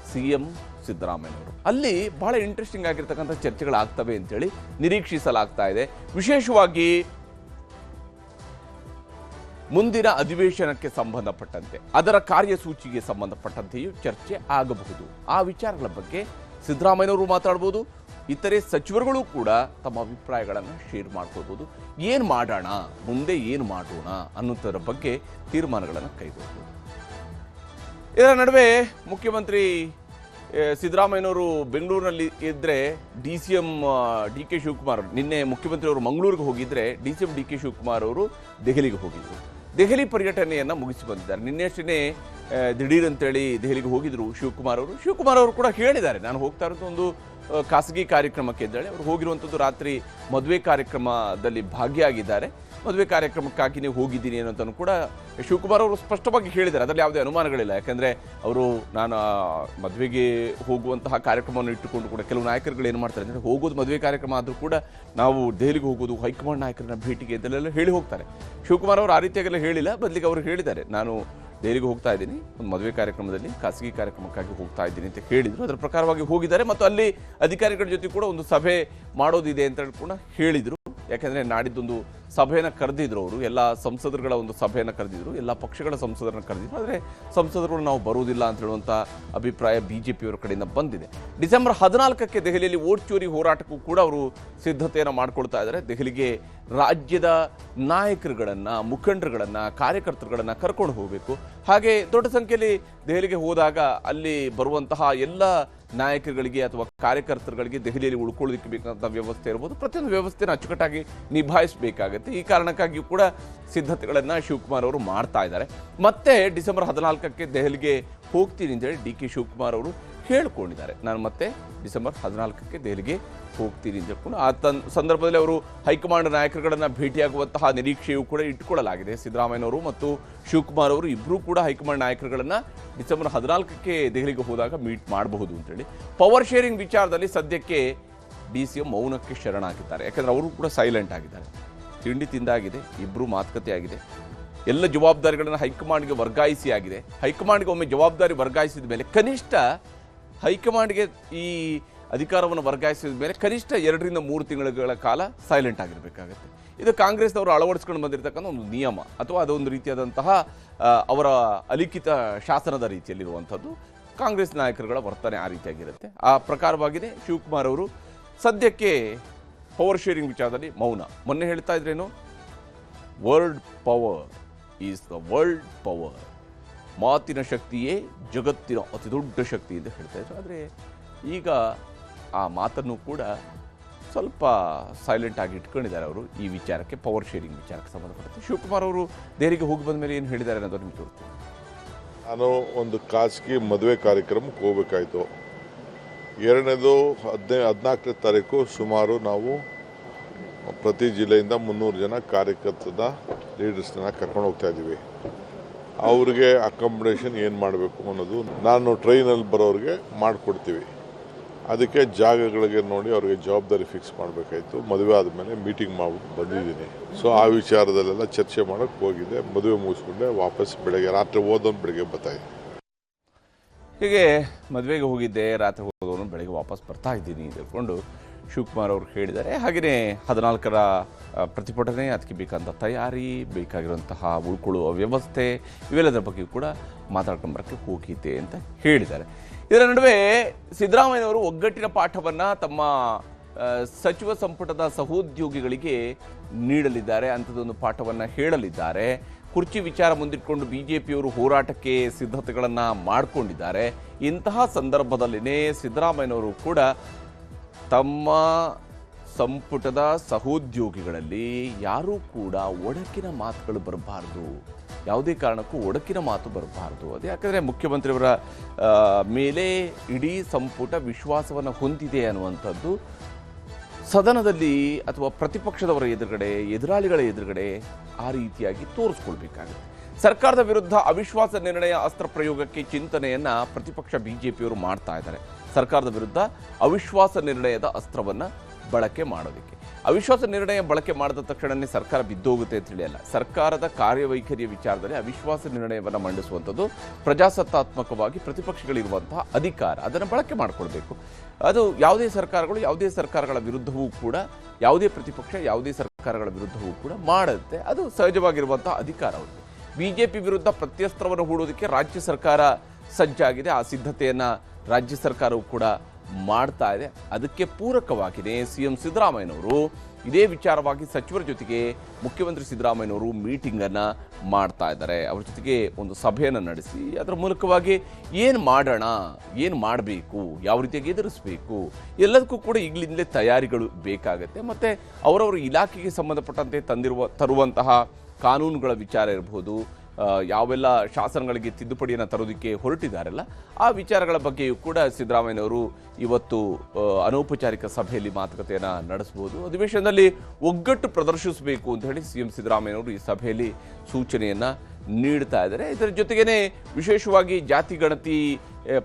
A: CM ಸಿದ್ದರಾಮಯ್ಯನವರು. ಅಲ್ಲಿ ಬಹಳ ಇಂಟ್ರೆಸ್ಟಿಂಗ್ ಆಗಿರ್ತಕ್ಕಂಥ ಚರ್ಚೆಗಳಾಗ್ತವೆ ಅಂತೇಳಿ ನಿರೀಕ್ಷಿಸಲಾಗ್ತಾ ಇದೆ. ವಿಶೇಷವಾಗಿ ಮುಂದಿನ ಅಧಿವೇಶನಕ್ಕೆ ಸಂಬಂಧಪಟ್ಟಂತೆ, ಅದರ ಕಾರ್ಯಸೂಚಿಗೆ ಸಂಬಂಧಪಟ್ಟಂತೆಯೂ ಚರ್ಚೆ ಆಗಬಹುದು. ಆ ವಿಚಾರಗಳ ಬಗ್ಗೆ ಸಿದ್ದರಾಮಯ್ಯನವರು ಮಾತಾಡ್ಬೋದು, ಇತರೆ ಸಚಿವರುಗಳು ಕೂಡ ತಮ್ಮ ಅಭಿಪ್ರಾಯಗಳನ್ನು ಶೇರ್ ಮಾಡ್ಕೊಳ್ಬೋದು. ಏನು ಮಾಡೋಣ, ಮುಂದೆ ಏನು ಮಾಡೋಣ ಅನ್ನೋದರ ಬಗ್ಗೆ ತೀರ್ಮಾನಗಳನ್ನು ಕೈಗೊಳ್ಳಬಹುದು. ಇದರ ನಡುವೆ ಮುಖ್ಯಮಂತ್ರಿ ಸಿದ್ದರಾಮಯ್ಯನವರು ಬೆಂಗಳೂರಿನಲ್ಲಿ ಇದ್ದರೆ DCM DK ಶಿವಕುಮಾರ್, ನಿನ್ನೆ ಮುಖ್ಯಮಂತ್ರಿಯವರು ಮಂಗಳೂರಿಗೆ ಹೋಗಿದ್ದರೆ DCM DK ಶಿವಕುಮಾರ್ ಅವರು ದೆಹಲಿಗೆ ಹೋಗಿದ್ದರು. ದೆಹಲಿ ಪರ್ಯಟನೆಯನ್ನು ಮುಗಿಸಿ ಬಂದಿದ್ದಾರೆ. ನಿನ್ನೆಷ್ಟೇ ದಿಢೀರ್ ಅಂತೇಳಿ ದೆಹಲಿಗೆ ಹೋಗಿದ್ರು ಶಿವಕುಮಾರ್ ಅವರು ಕೂಡ ಹೇಳಿದ್ದಾರೆ, ನಾನು ಹೋಗ್ತಾ ಇರೋದು ಒಂದು ಖಾಸಗಿ ಕಾರ್ಯಕ್ರಮಕ್ಕೆ ಇದ್ದಾಳೆ. ಅವರು ಹೋಗಿರುವಂಥದ್ದು ರಾತ್ರಿ ಮದುವೆ ಕಾರ್ಯಕ್ರಮದಲ್ಲಿ ಭಾಗಿಯಾಗಿದ್ದಾರೆ. ಮದುವೆ ಕಾರ್ಯಕ್ರಮಕ್ಕಾಗಿಯೇ ಹೋಗಿದ್ದೀನಿ ಅನ್ನೋದನ್ನು ಕೂಡ ಶಿವಕುಮಾರ್ ಅವರು ಸ್ಪಷ್ಟವಾಗಿ ಹೇಳಿದ್ದಾರೆ. ಅದರಲ್ಲಿ ಯಾವುದೇ ಅನುಮಾನಗಳಿಲ್ಲ. ಯಾಕಂದರೆ ಅವರು ನಾನು ಮದುವೆಗೆ ಹೋಗುವಂತಹ ಕಾರ್ಯಕ್ರಮವನ್ನು ಇಟ್ಟುಕೊಂಡು ಕೂಡ ಕೆಲವು ನಾಯಕರುಗಳು ಏನು ಮಾಡ್ತಾರೆ ಅಂದರೆ, ಹೋಗೋದು ಮದುವೆ ಕಾರ್ಯಕ್ರಮ ಆದರೂ ಕೂಡ ನಾವು ದೆಹಲಿಗೆ ಹೋಗೋದು ಹೈಕಮಾಂಡ್ ನಾಯಕರನ್ನ ಭೇಟಿಗೆ ಇದೆಲ್ಲ ಹೇಳಿ ಹೋಗ್ತಾರೆ. ಶಿವಕುಮಾರ್ ಅವರು ಆ ರೀತಿಯಾಗೆಲ್ಲ ಹೇಳಿಲ್ಲ. ಬದಲಿಗೆ ಅವರು ಹೇಳಿದ್ದಾರೆ, ನಾನು ದೆಹಲಿಗೆ ಹೋಗ್ತಾ ಇದ್ದೀನಿ, ಒಂದು ಮದುವೆ ಕಾರ್ಯಕ್ರಮದಲ್ಲಿ ಖಾಸಗಿ ಕಾರ್ಯಕ್ರಮಕ್ಕಾಗಿ ಹೋಗ್ತಾ ಇದ್ದೀನಿ ಅಂತ ಹೇಳಿದರು. ಅದರ ಪ್ರಕಾರವಾಗಿ ಹೋಗಿದ್ದಾರೆ ಮತ್ತು ಅಲ್ಲಿ ಅಧಿಕಾರಿಗಳ ಜೊತೆ ಕೂಡ ಒಂದು ಸಭೆ ಮಾಡೋದಿದೆ ಅಂತ ಕೂಡ ಹೇಳಿದರು. ಯಾಕೆಂದರೆ ನಾಡಿದ್ದೊಂದು ಸಭೆಯನ್ನು ಕರೆದಿದ್ರು ಅವರು, ಎಲ್ಲ ಸಂಸದರುಗಳ ಒಂದು ಸಭೆಯನ್ನು ಕರೆದಿದ್ರು, ಎಲ್ಲ ಪಕ್ಷಗಳ ಸಂಸದರನ್ನು ಕರೆದಿದ್ರು. ಆದರೆ ಸಂಸದರು ನಾವು ಬರುವುದಿಲ್ಲ ಅಂತ ಹೇಳುವಂಥ ಅಭಿಪ್ರಾಯ BJPಯವರ ಕಡೆಯಿಂದ ಬಂದಿದೆ. ಡಿಸೆಂಬರ್ 14ಕ್ಕೆ ದೆಹಲಿಯಲ್ಲಿ ವೋಟ್ ಚೋರಿ ಹೋರಾಟಕ್ಕೂ ಕೂಡ ಅವರು ಸಿದ್ಧತೆಯನ್ನು ಮಾಡ್ಕೊಳ್ತಾ ಇದ್ದಾರೆ. ದೆಹಲಿಗೆ ರಾಜ್ಯದ ನಾಯಕರುಗಳನ್ನು, ಮುಖಂಡರುಗಳನ್ನು, ಕಾರ್ಯಕರ್ತರುಗಳನ್ನು ಕರ್ಕೊಂಡು ಹೋಗಬೇಕು. ಹಾಗೆ ದೊಡ್ಡ ಸಂಖ್ಯೆಯಲ್ಲಿ ದೆಹಲಿಗೆ ಹೋದಾಗ ಅಲ್ಲಿ ಬರುವಂತಹ ಎಲ್ಲ ನಾಯಕರುಗಳಿಗೆ ಅಥವಾ ಕಾರ್ಯಕರ್ತರುಗಳಿಗೆ ದೆಹಲಿಯಲ್ಲಿ ಉಳ್ಕೊಳ್ಳೋದಕ್ಕೆ ಬೇಕಾದಂಥ ವ್ಯವಸ್ಥೆ ಇರ್ಬೋದು, ಪ್ರತಿಯೊಂದು ವ್ಯವಸ್ಥೆನ ಅಚ್ಚುಕಟ್ಟಾಗಿ ನಿಭಾಯಿಸಬೇಕಾಗತ್ತೆ. ಈ ಕಾರಣಕ್ಕಾಗಿಯೂ ಕೂಡ ಸಿದ್ಧತೆಗಳನ್ನು ಶಿವಕುಮಾರ್ ಅವರು ಮಾಡ್ತಾ ಇದ್ದಾರೆ. ಮತ್ತೆ ಡಿಸೆಂಬರ್ 14ಕ್ಕೆ ದೆಹಲಿಗೆ ಹೋಗ್ತೀನಿ ಅಂತೇಳಿ DK ಶಿವಕುಮಾರ್ ಅವರು ಹೇಳ್ಕೊಂಡಿದ್ದಾರೆ. ನಾನು ಮತ್ತೆ ಡಿಸೆಂಬರ್ 14ಕ್ಕೆ ದೆಹಲಿಗೆ ಹೋಗ್ತೀನಿ ಅಂತ ಹೇಳ್ಕೊಂಡು ಆ ಸಂದರ್ಭದಲ್ಲಿ ಅವರು ಹೈಕಮಾಂಡ್ ನಾಯಕರುಗಳನ್ನು ಭೇಟಿಯಾಗುವಂತಹ ನಿರೀಕ್ಷೆಯೂ ಕೂಡ ಇಟ್ಟುಕೊಳ್ಳಲಾಗಿದೆ. ಸಿದ್ದರಾಮಯ್ಯನವರು ಮತ್ತು ಶಿವಕುಮಾರ್ ಅವರು ಇಬ್ಬರೂ ಕೂಡ ಹೈಕಮಾಂಡ್ ನಾಯಕರುಗಳನ್ನು ಡಿಸೆಂಬರ್ 14ಕ್ಕೆ ದೆಹಲಿಗೆ ಹೋದಾಗ ಮೀಟ್ ಮಾಡಬಹುದು ಅಂತೇಳಿ. ಪವರ್ ಶೇರಿಂಗ್ ವಿಚಾರದಲ್ಲಿ ಸದ್ಯಕ್ಕೆ DCM ಮೌನಕ್ಕೆ ಶರಣಾಗಿದ್ದಾರೆ. ಯಾಕಂದರೆ ಅವರು ಕೂಡ ಸೈಲೆಂಟ್ ಆಗಿದ್ದಾರೆ. ತಿಂಡಿ ತಿಂದಾಗಿದೆ, ಇಬ್ಬರು ಮಾತುಕತೆ ಆಗಿದೆ, ಎಲ್ಲ ಜವಾಬ್ದಾರಿಗಳನ್ನು ಹೈಕಮಾಂಡ್ಗೆ ವರ್ಗಾಯಿಸಿ ಆಗಿದೆ. ಹೈಕಮಾಂಡ್ಗೆ ಒಮ್ಮೆ ಜವಾಬ್ದಾರಿ ವರ್ಗಾಯಿಸಿದ ಮೇಲೆ ಕನಿಷ್ಠ ಹೈಕಮಾಂಡ್ಗೆ ಈ ಅಧಿಕಾರವನ್ನು ವರ್ಗಾಯಿಸಿದ ಮೇಲೆ ಕನಿಷ್ಠ 2 ರಿಂದ 3 ತಿಂಗಳ ಕಾಲ ಸೈಲೆಂಟ್ ಆಗಿರಬೇಕಾಗತ್ತೆ. ಇದು ಕಾಂಗ್ರೆಸ್ನವರು ಅಳವಡಿಸ್ಕೊಂಡು ಬಂದಿರತಕ್ಕಂಥ ಒಂದು ನಿಯಮ ಅಥವಾ ಅದೊಂದು ರೀತಿಯಾದಂತಹ ಅವರ ಅಲಿಖಿತ ಶಾಸನದ ರೀತಿಯಲ್ಲಿರುವಂಥದ್ದು. ಕಾಂಗ್ರೆಸ್ ನಾಯಕರುಗಳ ವರ್ತನೆ ಆ ರೀತಿಯಾಗಿರುತ್ತೆ. ಆ ಪ್ರಕಾರವಾಗಿದೆ. ಶಿವಕುಮಾರ್ ಅವರು ಸದ್ಯಕ್ಕೆ ಪವರ್ ಶೇರಿಂಗ್ ವಿಚಾರದಲ್ಲಿ ಮೌನ. ಮೊನ್ನೆ ಹೇಳ್ತಾ ಇದ್ರೇನು, world power is the world power, ಮಾತಿನ ಶಕ್ತಿಯೇ ಜಗತ್ತಿನ ಅತಿ ದೊಡ್ಡ ಶಕ್ತಿ ಅಂತ ಹೇಳ್ತಾ ಇದ್ರು. ಆದರೆ ಈಗ ಆ ಮಾತನ್ನು ಕೂಡ ಸ್ವಲ್ಪ ಸೈಲೆಂಟ್ ಆಗಿ ಇಟ್ಕೊಂಡಿದ್ದಾರೆ ಅವರು ಈ ವಿಚಾರಕ್ಕೆ, ಪವರ್ ಶೇರಿಂಗ್ ವಿಚಾರಕ್ಕೆ ಸಂಬಂಧಪಟ್ಟಂತೆ. ಶಿವಕುಮಾರ್ ಅವರು ದೆಹಲಿಗೆ ಹೋಗಿ ಬಂದ ಮೇಲೆ ಏನು ಹೇಳಿದ್ದಾರೆ ಅನ್ನೋದು ನಿಮ್ಗೆ ತೋರಿಸ್ತೀನಿ.
B: ನಾನು ಒಂದು ಖಾಸಗಿ ಮದುವೆ ಕಾರ್ಯಕ್ರಮಕ್ಕೆ ಹೋಗಬೇಕಾಯಿತು. ಎರಡನೇದು 14ನೇ ತಾರೀಕು ಸುಮಾರು ನಾವು ಪ್ರತಿ ಜಿಲ್ಲೆಯಿಂದ 300 ಜನ ಕಾರ್ಯಕರ್ತದ ಲೀಡರ್ಸ್ನ ಕರ್ಕೊಂಡು ಹೋಗ್ತಾ ಇದ್ದೀವಿ. ಅವ್ರಿಗೆ ಅಕಾಮಿಡೇಷನ್ ಏನು ಮಾಡಬೇಕು ಅನ್ನೋದು ನಾನು ಟ್ರೈನಲ್ಲಿ ಬರೋರಿಗೆ ಮಾಡಿಕೊಡ್ತೀವಿ. ಅದಕ್ಕೆ ಜಾಗಗಳಿಗೆ ನೋಡಿ ಅವ್ರಿಗೆ ಜವಾಬ್ದಾರಿ ಫಿಕ್ಸ್ ಮಾಡಬೇಕಾಯಿತು. ಮದುವೆ ಆದಮೇಲೆ ಮೀಟಿಂಗ್ ಮಾಡ್ಬಿಟ್ಟು ಬಂದಿದ್ದೀನಿ. ಸೊ ಆ ವಿಚಾರದಲ್ಲೆಲ್ಲ ಚರ್ಚೆ ಮಾಡೋಕ್ಕೆ ಹೋಗಿದೆ. ಮದುವೆ ಮುಗಿಸ್ಕೊಂಡೆ ವಾಪಸ್ ಬೆಳಗ್ಗೆ ರಾತ್ರಿ ಹೋದವನು ಬೆಳಗ್ಗೆ ಬರ್ತಾಯಿದ್ದೆ.
A: ಹೀಗೆ ಮದುವೆಗೆ ಹೋಗಿದ್ದೆ, ರಾತ್ರಿ ಹೋದವನು ಬೆಳಗ್ಗೆ ವಾಪಸ್ ಬರ್ತಾ ಇದ್ದೀನಿ ಅಂತ ಹೇಳ್ಕೊಂಡು ಶಿವಕುಮಾರ್ ಅವರು ಹೇಳಿದ್ದಾರೆ. ಹಾಗೆಯೇ 14ರ ಪ್ರತಿಭಟನೆ, ಅದಕ್ಕೆ ಬೇಕಾದಂಥ ತಯಾರಿ, ಬೇಕಾಗಿರುವಂತಹ ಉಳ್ಕೊಳ್ಳುವ ವ್ಯವಸ್ಥೆ, ಇವೆಲ್ಲದರ ಬಗ್ಗೆ ಕೂಡ ಮಾತಾಡ್ಕೊಂಬರಕ್ಕೆ ಹೋಗಿದೆ ಅಂತ ಹೇಳಿದ್ದಾರೆ. ಇದರ ನಡುವೆ ಸಿದ್ದರಾಮಯ್ಯನವರು ಒಗ್ಗಟ್ಟಿನ ಪಾಠವನ್ನು ತಮ್ಮ ಸಚಿವ ಸಂಪುಟದ ಸಹೋದ್ಯೋಗಿಗಳಿಗೆ ನೀಡಲಿದ್ದಾರೆ, ಅಂಥದ್ದೊಂದು ಪಾಠವನ್ನು ಹೇಳಲಿದ್ದಾರೆ. ಕುರ್ಚಿ ವಿಚಾರ ಮುಂದಿಟ್ಕೊಂಡು ಬಿಜೆಪಿಯವರು ಹೋರಾಟಕ್ಕೆ ಸಿದ್ಧತೆಗಳನ್ನು ಮಾಡಿಕೊಂಡಿದ್ದಾರೆ. ಇಂತಹ ಸಂದರ್ಭದಲ್ಲಿನೇ ಸಿದ್ದರಾಮಯ್ಯನವರು ಕೂಡ ತಮ್ಮ ಸಂಪುಟದ ಸಹೋದ್ಯೋಗಿಗಳಲ್ಲಿ ಯಾರೂ ಕೂಡ ಒಡಕಿನ ಮಾತುಗಳು ಬರಬಾರ್ದು, ಯಾವುದೇ ಕಾರಣಕ್ಕೂ ಒಡಕಿನ ಮಾತು ಬರಬಾರ್ದು. ಅದು ಯಾಕಂದರೆ ಮುಖ್ಯಮಂತ್ರಿಯವರ ಮೇಲೆ ಇಡೀ ಸಂಪುಟ ವಿಶ್ವಾಸವನ್ನು ಹೊಂದಿದೆ ಅನ್ನುವಂಥದ್ದು ಸದನದಲ್ಲಿ ಅಥವಾ ಪ್ರತಿಪಕ್ಷದವರ ಎದುರುಗಡೆ, ಎದುರಾಳಿಗಳ ಎದುರುಗಡೆ ಆ ರೀತಿಯಾಗಿ ತೋರಿಸ್ಕೊಳ್ಬೇಕಾಗುತ್ತೆ. ಸರ್ಕಾರದ ವಿರುದ್ಧ ಅವಿಶ್ವಾಸ ನಿರ್ಣಯ ಅಸ್ತ್ರ ಪ್ರಯೋಗಕ್ಕೆ ಚಿಂತನೆಯನ್ನು ಪ್ರತಿಪಕ್ಷ ಬಿಜೆಪಿಯವರು ಮಾಡ್ತಾ ಇದ್ದಾರೆ. ಸರ್ಕಾರದ ವಿರುದ್ಧ ಅವಿಶ್ವಾಸ ನಿರ್ಣಯದ ಅಸ್ತ್ರವನ್ನು ಬಳಕೆ ಮಾಡೋದಕ್ಕೆ. ಅವಿಶ್ವಾಸ ನಿರ್ಣಯ ಬಳಕೆ ಮಾಡಿದ ತಕ್ಷಣವೇ ಸರ್ಕಾರ ಬಿದ್ದೋಗುತ್ತೆ ಅಂತ ಹೇಳಿ ಅಲ್ಲ. ಸರ್ಕಾರದ ಕಾರ್ಯವೈಖರಿಯ ವಿಚಾರದಲ್ಲಿ ಅವಿಶ್ವಾಸ ನಿರ್ಣಯವನ್ನು ಮಂಡಿಸುವಂಥದ್ದು ಪ್ರಜಾಸತ್ತಾತ್ಮಕವಾಗಿ ಪ್ರತಿಪಕ್ಷಗಳಿರುವಂತಹ ಅಧಿಕಾರ, ಅದನ್ನು ಬಳಕೆ ಮಾಡಿಕೊಳ್ಬೇಕು. ಅದು ಯಾವುದೇ ಸರ್ಕಾರಗಳ ವಿರುದ್ಧವೂ ಕೂಡ, ಯಾವುದೇ ಪ್ರತಿಪಕ್ಷ ಯಾವುದೇ ಸರ್ಕಾರಗಳ ವಿರುದ್ಧವೂ ಕೂಡ ಮಾಡುತ್ತೆ. ಅದು ಸಹಜವಾಗಿರುವಂತಹ ಅಧಿಕಾರ ಅವರಿಗೆ. ಬಿಜೆಪಿ ವಿರುದ್ಧ ಪ್ರತ್ಯಸ್ತ್ರವನ್ನು ಹೂಡೋದಕ್ಕೆ ರಾಜ್ಯ ಸರ್ಕಾರ ಸಜ್ಜಾಗಿದೆ. ಆ ಸಿದ್ಧತೆಯನ್ನು ರಾಜ್ಯ ಸರ್ಕಾರವು ಕೂಡ ಮಾಡ್ತಾ ಇದೆ. ಅದಕ್ಕೆ ಪೂರಕವಾಗಿಯೇ ಸಿಎಂ ಸಿದ್ದರಾಮಯ್ಯನವರು ಇದೇ ವಿಚಾರವಾಗಿ ಸಚಿವರ ಜೊತೆಗೆ ಮುಖ್ಯಮಂತ್ರಿ ಸಿದ್ದರಾಮಯ್ಯನವರು ಮೀಟಿಂಗನ್ನು ಮಾಡ್ತಾ ಇದ್ದಾರೆ. ಅವ್ರ ಜೊತೆಗೆ ಒಂದು ಸಭೆಯನ್ನು ನಡೆಸಿ ಅದರ ಮೂಲಕವಾಗಿ ಏನು ಮಾಡೋಣ, ಏನು ಮಾಡಬೇಕು, ಯಾವ ರೀತಿಯಾಗಿ ಎದುರಿಸಬೇಕು, ಎಲ್ಲದಕ್ಕೂ ಕೂಡ ಈಗಲಿಂದಲೇ ತಯಾರಿಗಳು ಬೇಕಾಗುತ್ತೆ. ಮತ್ತು ಅವರವರ ಇಲಾಖೆಗೆ ಸಂಬಂಧಪಟ್ಟಂತೆ ತರುವಂತಹ ಕಾನೂನುಗಳ ವಿಚಾರ ಇರ್ಬೋದು, ಯಾವೆಲ್ಲ ಶಾಸನಗಳಿಗೆ ತಿದ್ದುಪಡಿಯನ್ನು ತರೋದಕ್ಕೆ ಹೊರಟಿದ್ದಾರಲ್ಲ, ಆ ವಿಚಾರಗಳ ಬಗ್ಗೆಯೂ ಕೂಡ ಸಿದ್ದರಾಮಯ್ಯನವರು ಇವತ್ತು ಅನೌಪಚಾರಿಕ ಸಭೆಯಲ್ಲಿ ಮಾತುಕತೆಯನ್ನು ನಡೆಸಬಹುದು. ಅಧಿವೇಶನದಲ್ಲಿ ಒಗ್ಗಟ್ಟು ಪ್ರದರ್ಶಿಸಬೇಕು ಅಂತ ಹೇಳಿ ಸಿಎಂ ಸಿದ್ದರಾಮಯ್ಯನವರು ಈ ಸಭೆಯಲ್ಲಿ ಸೂಚನೆಯನ್ನು ನೀಡ್ತಾ ಇದ್ದಾರೆ. ಇದರ ಜೊತೆಗೇ ವಿಶೇಷವಾಗಿ ಜಾತಿ ಗಣತಿ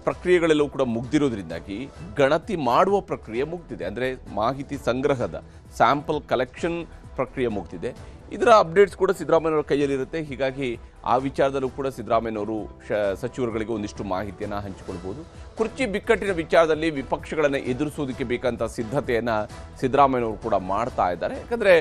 A: ಪ್ರಕ್ರಿಯೆಗಳೆಲ್ಲವೂ ಕೂಡ ಮುಗ್ದಿರೋದ್ರಿಂದಾಗಿ ಗಣತಿ ಮಾಡುವ ಪ್ರಕ್ರಿಯೆ ಮುಗ್ದಿದೆ. ಅಂದರೆ ಮಾಹಿತಿ ಸಂಗ್ರಹದ ಸ್ಯಾಂಪಲ್ ಕಲೆಕ್ಷನ್ ಪ್ರಕ್ರಿಯೆ ಮುಗ್ದಿದೆ. ಇದರ ಅಪ್ಡೇಟ್ಸ್ ಕೂಡ ಸಿದ್ದರಾಮಯ್ಯನವರ ಕೈಯಲ್ಲಿರುತ್ತೆ. ಹೀಗಾಗಿ ಆ ವಿಚಾರದಲ್ಲೂ ಕೂಡ ಸಿದ್ದರಾಮಯ್ಯನವರು ಸಚಿವರುಗಳಿಗೆ ಒಂದಿಷ್ಟು ಮಾಹಿತಿಯನ್ನು ಹಂಚಿಕೊಳ್ಬೋದು. ಕುರ್ಚಿ ಬಿಕ್ಕಟ್ಟಿನ ವಿಚಾರದಲ್ಲಿ ವಿಪಕ್ಷಗಳನ್ನು ಎದುರಿಸೋದಕ್ಕೆ ಬೇಕಂತ ಸಿದ್ಧತೆಯನ್ನು ಸಿದ್ದರಾಮಯ್ಯನವರು ಕೂಡ ಮಾಡ್ತಾ ಇದ್ದಾರೆ. ಯಾಕಂದರೆ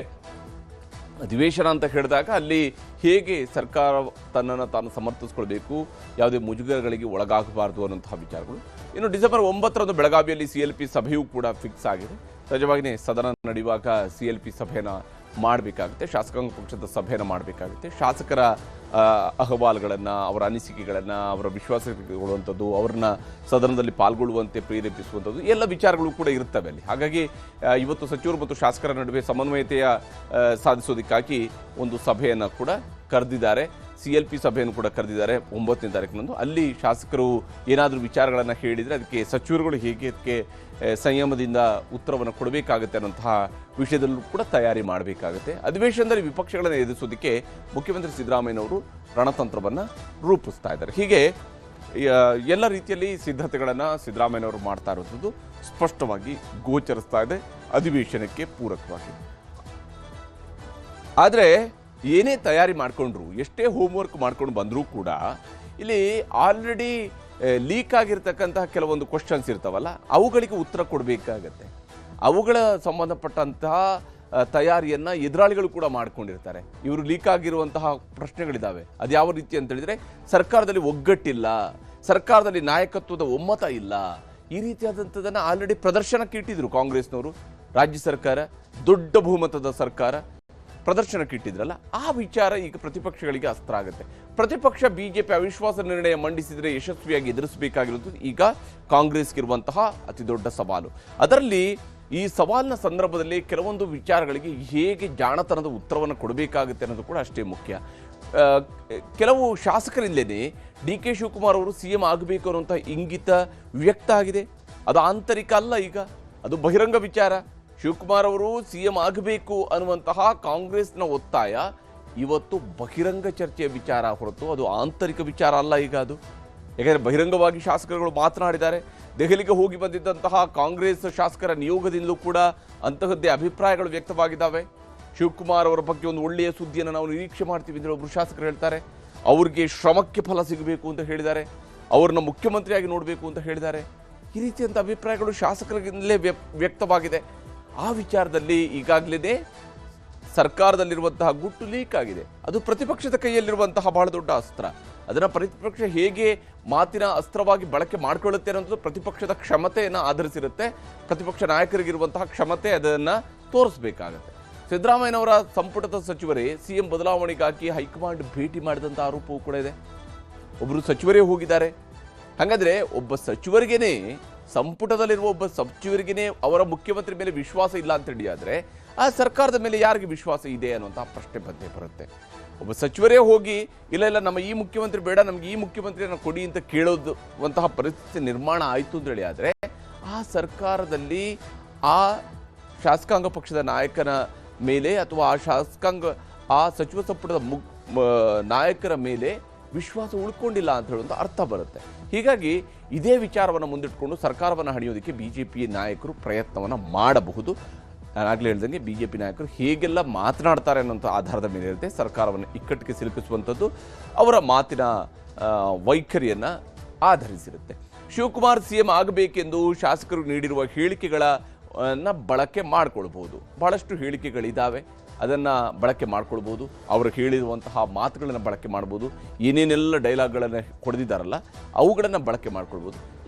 A: ಅಧಿವೇಶನ ಅಂತ ಹೇಳಿದಾಗ ಅಲ್ಲಿ ಹೇಗೆ ಸರ್ಕಾರ ತನ್ನನ್ನು ತಾನು ಸಮರ್ಥಿಸ್ಕೊಳ್ಬೇಕು, ಯಾವುದೇ ಮುಜುಗರಗಳಿಗೆ ಒಳಗಾಗಬಾರ್ದು ಅನ್ನೋಂತಹ ವಿಚಾರಗಳು. ಇನ್ನು ಡಿಸೆಂಬರ್ 9ರಂದು ಬೆಳಗಾವಿಯಲ್ಲಿ CLP ಸಭೆಯೂ ಕೂಡ ಫಿಕ್ಸ್ ಆಗಿದೆ. ಸಹಜವಾಗಿಯೇ ಸದನ ನಡೆಯುವಾಗ CLP ಸಭೆಯನ್ನು ಮಾಡಬೇಕಾಗುತ್ತೆ, ಶಾಸಕಾಂಗ ಪಕ್ಷದ ಸಭೆಯನ್ನು ಮಾಡಬೇಕಾಗುತ್ತೆ. ಶಾಸಕರ ಅಹವಾಲುಗಳನ್ನು, ಅವರ ಅನಿಸಿಕೆಗಳನ್ನು, ಅವರ ವಿಶ್ವಾಸಗೊಳ್ಳುವಂಥದ್ದು, ಅವ್ರನ್ನ ಸದನದಲ್ಲಿ ಪಾಲ್ಗೊಳ್ಳುವಂತೆ ಪ್ರೇರೇಪಿಸುವಂಥದ್ದು ಎಲ್ಲ ವಿಚಾರಗಳು ಕೂಡ ಇರ್ತವೆ ಅಲ್ಲಿ. ಹಾಗಾಗಿ ಇವತ್ತು ಸಚಿವರು ಮತ್ತು ಶಾಸಕರ ನಡುವೆ ಸಮನ್ವಯತೆಯ ಸಾಧಿಸೋದಕ್ಕಾಗಿ ಒಂದು ಸಭೆಯನ್ನು ಕೂಡ ಕರೆದಿದ್ದಾರೆ. CLP ಸಭೆಯನ್ನು ಕೂಡ ಕರೆದಿದ್ದಾರೆ 9ನೇ ತಾರೀಕಿನಂದು. ಅಲ್ಲಿ ಶಾಸಕರು ಏನಾದರೂ ವಿಚಾರಗಳನ್ನು ಹೇಳಿದರೆ ಅದಕ್ಕೆ ಸಚಿವರುಗಳು ಹೇಗೆ ಅದಕ್ಕೆ ಸಂಯಮದಿಂದ ಉತ್ತರವನ್ನು ಕೊಡಬೇಕಾಗುತ್ತೆ ಅನ್ನೋಂತಹ ವಿಷಯದಲ್ಲೂ ಕೂಡ ತಯಾರಿ ಮಾಡಬೇಕಾಗುತ್ತೆ. ಅಧಿವೇಶನದಲ್ಲಿ ವಿಪಕ್ಷಗಳನ್ನು ಎದುರಿಸೋದಕ್ಕೆ ಮುಖ್ಯಮಂತ್ರಿ ಸಿದ್ದರಾಮಯ್ಯನವರು ರಣತಂತ್ರವನ್ನು ರೂಪಿಸ್ತಾ ಇದ್ದಾರೆ. ಹೀಗೆ ಎಲ್ಲ ರೀತಿಯಲ್ಲಿ ಸಿದ್ಧತೆಗಳನ್ನು ಸಿದ್ದರಾಮಯ್ಯನವರು ಮಾಡ್ತಾ ಇರೋದು ಸ್ಪಷ್ಟವಾಗಿ ಗೋಚರಿಸ್ತಾ ಇದೆ ಅಧಿವೇಶನಕ್ಕೆ ಪೂರಕವಾಗಿ. ಆದರೆ ಏನೇ ತಯಾರಿ ಮಾಡಿಕೊಂಡ್ರು, ಎಷ್ಟೇ ಹೋಮ್ವರ್ಕ್ ಮಾಡ್ಕೊಂಡು ಬಂದರೂ ಕೂಡ ಇಲ್ಲಿ ಆಲ್ರೆಡಿ ಲೀಕ್ ಆಗಿರ್ತಕ್ಕಂತಹ ಕೆಲವೊಂದು ಕ್ವಶನ್ಸ್ ಇರ್ತಾವಲ್ಲ, ಅವುಗಳಿಗೆ ಉತ್ತರ ಕೊಡಬೇಕಾಗತ್ತೆ. ಅವುಗಳ ಸಂಬಂಧಪಟ್ಟಂತಹ ತಯಾರಿಯನ್ನು ಎದುರಾಳಿಗಳು ಕೂಡ ಮಾಡ್ಕೊಂಡಿರ್ತಾರೆ. ಇವರು ಲೀಕ್ ಆಗಿರುವಂತಹ ಪ್ರಶ್ನೆಗಳಿದ್ದಾವೆ. ಅದು ಯಾವ ರೀತಿ ಅಂತ ಹೇಳಿದರೆ, ಸರ್ಕಾರದಲ್ಲಿ ಒಗ್ಗಟ್ಟಿಲ್ಲ, ಸರ್ಕಾರದಲ್ಲಿ ನಾಯಕತ್ವದ ಒಮ್ಮತ ಇಲ್ಲ, ಈ ರೀತಿಯಾದಂಥದ್ದನ್ನು ಆಲ್ರೆಡಿ ಪ್ರದರ್ಶನಕ್ಕೆ ಇಟ್ಟಿದ್ರು ಕಾಂಗ್ರೆಸ್ನವರು. ರಾಜ್ಯ ಸರ್ಕಾರ ದೊಡ್ಡ ಬಹುಮತದ ಸರ್ಕಾರ ಪ್ರದರ್ಶನಕ್ಕೆ ಇಟ್ಟಿದ್ರಲ್ಲ, ಆ ವಿಚಾರ ಈಗ ಪ್ರತಿಪಕ್ಷಗಳಿಗೆ ಅಸ್ತ್ರ ಆಗುತ್ತೆ. ಪ್ರತಿಪಕ್ಷ ಬಿಜೆಪಿ ಅವಿಶ್ವಾಸ ನಿರ್ಣಯ ಮಂಡಿಸಿದರೆ ಯಶಸ್ವಿಯಾಗಿ ಎದುರಿಸಬೇಕಾಗಿರೋದು ಈಗ ಕಾಂಗ್ರೆಸ್ಗಿರುವಂತಹ ಅತಿ ದೊಡ್ಡ ಸವಾಲು. ಅದರಲ್ಲಿ ಈ ಸವಾಲಿನ ಸಂದರ್ಭದಲ್ಲಿ ಕೆಲವೊಂದು ವಿಚಾರಗಳಿಗೆ ಹೇಗೆ ಜಾಣತನದ ಉತ್ತರವನ್ನು ಕೊಡಬೇಕಾಗುತ್ತೆ ಅನ್ನೋದು ಕೂಡ ಅಷ್ಟೇ ಮುಖ್ಯ. ಕೆಲವು ಶಾಸಕರಿಂದಲೇ DK ಶಿವಕುಮಾರ್ ಅವರು CM ಆಗಬೇಕು ಅನ್ನುವಂಥ ಇಂಗಿತ ವ್ಯಕ್ತ ಆಗಿದೆ. ಅದು ಆಂತರಿಕ ಅಲ್ಲ, ಈಗ ಅದು ಬಹಿರಂಗ ವಿಚಾರ. ಶಿವಕುಮಾರ್ ಅವರು CM ಆಗಬೇಕು ಅನ್ನುವಂತಹ ಕಾಂಗ್ರೆಸ್ನ ಒತ್ತಾಯ ಇವತ್ತು ಬಹಿರಂಗ ಚರ್ಚೆಯ ವಿಚಾರ ಹೊರತು ಅದು ಆಂತರಿಕ ವಿಚಾರ ಅಲ್ಲ. ಈಗ ಅದು ಯಾಕೆಂದರೆ ಬಹಿರಂಗವಾಗಿ ಶಾಸಕರುಗಳು ಮಾತನಾಡಿದ್ದಾರೆ. ದೆಹಲಿಗೆ ಹೋಗಿ ಬಂದಿದ್ದಂತಹ ಕಾಂಗ್ರೆಸ್ ಶಾಸಕರ ನಿಯೋಗದಿಂದಲೂ ಕೂಡ ಅಂತಹದ್ದೇ ಅಭಿಪ್ರಾಯಗಳು ವ್ಯಕ್ತವಾಗಿದ್ದಾವೆ. ಶಿವಕುಮಾರ್ ಅವರ ಬಗ್ಗೆ ಒಂದು ಒಳ್ಳೆಯ ಸುದ್ದಿಯನ್ನು ನಾವು ನಿರೀಕ್ಷೆ ಮಾಡ್ತೀವಿ ಅಂತ ಒಬ್ಬರು ಶಾಸಕರು ಹೇಳ್ತಾರೆ. ಅವ್ರಿಗೆ ಶ್ರಮಕ್ಕೆ ಫಲ ಸಿಗಬೇಕು ಅಂತ ಹೇಳಿದ್ದಾರೆ. ಅವ್ರನ್ನ ಮುಖ್ಯಮಂತ್ರಿಯಾಗಿ ನೋಡಬೇಕು ಅಂತ ಹೇಳಿದ್ದಾರೆ. ಈ ರೀತಿಯಂಥ ಅಭಿಪ್ರಾಯಗಳು ಶಾಸಕರಿಗಿಂದಲೇ ವ್ಯಕ್ತವಾಗಿದೆ. ಆ ವಿಚಾರದಲ್ಲಿ ಈಗಾಗಲೇ ಸರ್ಕಾರದಲ್ಲಿರುವಂತಹ ಗುಟ್ಟು ಲೀಕ್ ಆಗಿದೆ. ಅದು ಪ್ರತಿಪಕ್ಷದ ಕೈಯಲ್ಲಿರುವಂತಹ ಬಹಳ ದೊಡ್ಡ ಅಸ್ತ್ರ. ಅದನ್ನು ಪ್ರತಿಪಕ್ಷ ಹೇಗೆ ಮಾತಿನ ಅಸ್ತ್ರವಾಗಿ ಬಳಕೆ ಮಾಡಿಕೊಳ್ಳುತ್ತೆ ಅನ್ನೋದು ಪ್ರತಿಪಕ್ಷದ ಕ್ಷಮತೆಯನ್ನು ಆಧರಿಸಿರುತ್ತೆ. ಪ್ರತಿಪಕ್ಷ ನಾಯಕರಿಗಿರುವಂತಹ ಕ್ಷಮತೆ ಅದನ್ನು ತೋರಿಸಬೇಕಾಗತ್ತೆ. ಸಿದ್ದರಾಮಯ್ಯನವರ ಸಂಪುಟದ ಸಚಿವರೇ ಸಿಎಂ ಬದಲಾವಣೆಗಾಗಿ ಹೈಕಮಾಂಡ್ ಭೇಟಿ ಮಾಡಿದಂಥ ಆರೋಪವೂ ಕೂಡ ಇದೆ. ಒಬ್ಬರು ಸಚಿವರೇ ಹೋಗಿದ್ದಾರೆ. ಹಾಗಾದರೆ ಒಬ್ಬ ಸಚಿವರಿಗೇನೆ, ಸಂಪುಟದಲ್ಲಿರುವ ಒಬ್ಬ ಸಚಿವರಿಗೇನೆ ಅವರ ಮುಖ್ಯಮಂತ್ರಿ ಮೇಲೆ ವಿಶ್ವಾಸ ಇಲ್ಲ ಅಂತ ಹೇಳಿಯಾದರೆ ಆ ಸರ್ಕಾರದ ಮೇಲೆ ಯಾರಿಗೆ ವಿಶ್ವಾಸ ಇದೆ ಅನ್ನುವಂಥ ಪ್ರಶ್ನೆ ಬಂದೇ ಬರುತ್ತೆ. ಒಬ್ಬ ಸಚಿವರೇ ಹೋಗಿ ಇಲ್ಲ ನಮ್ಮ ಈ ಮುಖ್ಯಮಂತ್ರಿ ಬೇಡ, ನಮ್ಗೆ ಈ ಮುಖ್ಯಮಂತ್ರಿಯನ್ನು ಕೊಡಿ ಅಂತ ಕೇಳೋದುವಂತಹ ಪರಿಸ್ಥಿತಿ ನಿರ್ಮಾಣ ಆಯಿತು ಅಂತ ಹೇಳಿ ಆದರೆ ಆ ಸರ್ಕಾರದಲ್ಲಿ ಆ ಶಾಸಕಾಂಗ ಪಕ್ಷದ ನಾಯಕನ ಮೇಲೆ ಅಥವಾ ಆ ಸಚಿವ ಸಂಪುಟದ ನಾಯಕರ ಮೇಲೆ ವಿಶ್ವಾಸ ಉಳ್ಕೊಂಡಿಲ್ಲ ಅಂತ ಹೇಳುವಂಥ ಅರ್ಥ ಬರುತ್ತೆ. ಹೀಗಾಗಿ ಇದೇ ವಿಚಾರವನ್ನು ಮುಂದಿಟ್ಕೊಂಡು ಸರ್ಕಾರವನ್ನು ಹಣಿಯೋದಕ್ಕೆ ಬಿಜೆಪಿ ನಾಯಕರು ಪ್ರಯತ್ನವನ್ನು ಮಾಡಬಹುದು. ನಾನಾಗಲೇ ಹೇಳ್ದಂಗೆ ಬಿಜೆಪಿ ನಾಯಕರು ಹೇಗೆಲ್ಲ ಮಾತನಾಡ್ತಾರೆ ಅನ್ನೋಂಥ ಆಧಾರದ ಮೇಲೆ ಇರುತ್ತೆ ಸರ್ಕಾರವನ್ನು ಇಕ್ಕಟ್ಟಿಗೆ ಸಿಲುಕಿಸುವಂಥದ್ದು ಅವರ ಮಾತಿನ ವೈಖರಿಯನ್ನು ಆಧರಿಸಿರುತ್ತೆ. ಶಿವಕುಮಾರ್ ಸಿಎಂ ಆಗಬೇಕೆಂದು ಶಾಸಕರು ನೀಡಿರುವ ಹೇಳಿಕೆಗಳನ್ನು ಬಳಕೆ ಮಾಡಿಕೊಳ್ಬೋದು. ಬಹಳಷ್ಟು ಹೇಳಿಕೆಗಳಿದ್ದಾವೆ, ಅದನ್ನು ಬಳಕೆ ಮಾಡ್ಕೊಳ್ಬೋದು. ಅವರು ಹೇಳಿರುವಂತಹ ಮಾತುಗಳನ್ನು ಬಳಕೆ ಮಾಡ್ಬೋದು. ಏನೇನೆಲ್ಲ ಡೈಲಾಗ್ಗಳನ್ನು ಹೊಡೆದಿದ್ದಾರಲ್ಲ ಅವುಗಳನ್ನು ಬಳಕೆ ಮಾಡ್ಕೊಳ್ಬೋದು.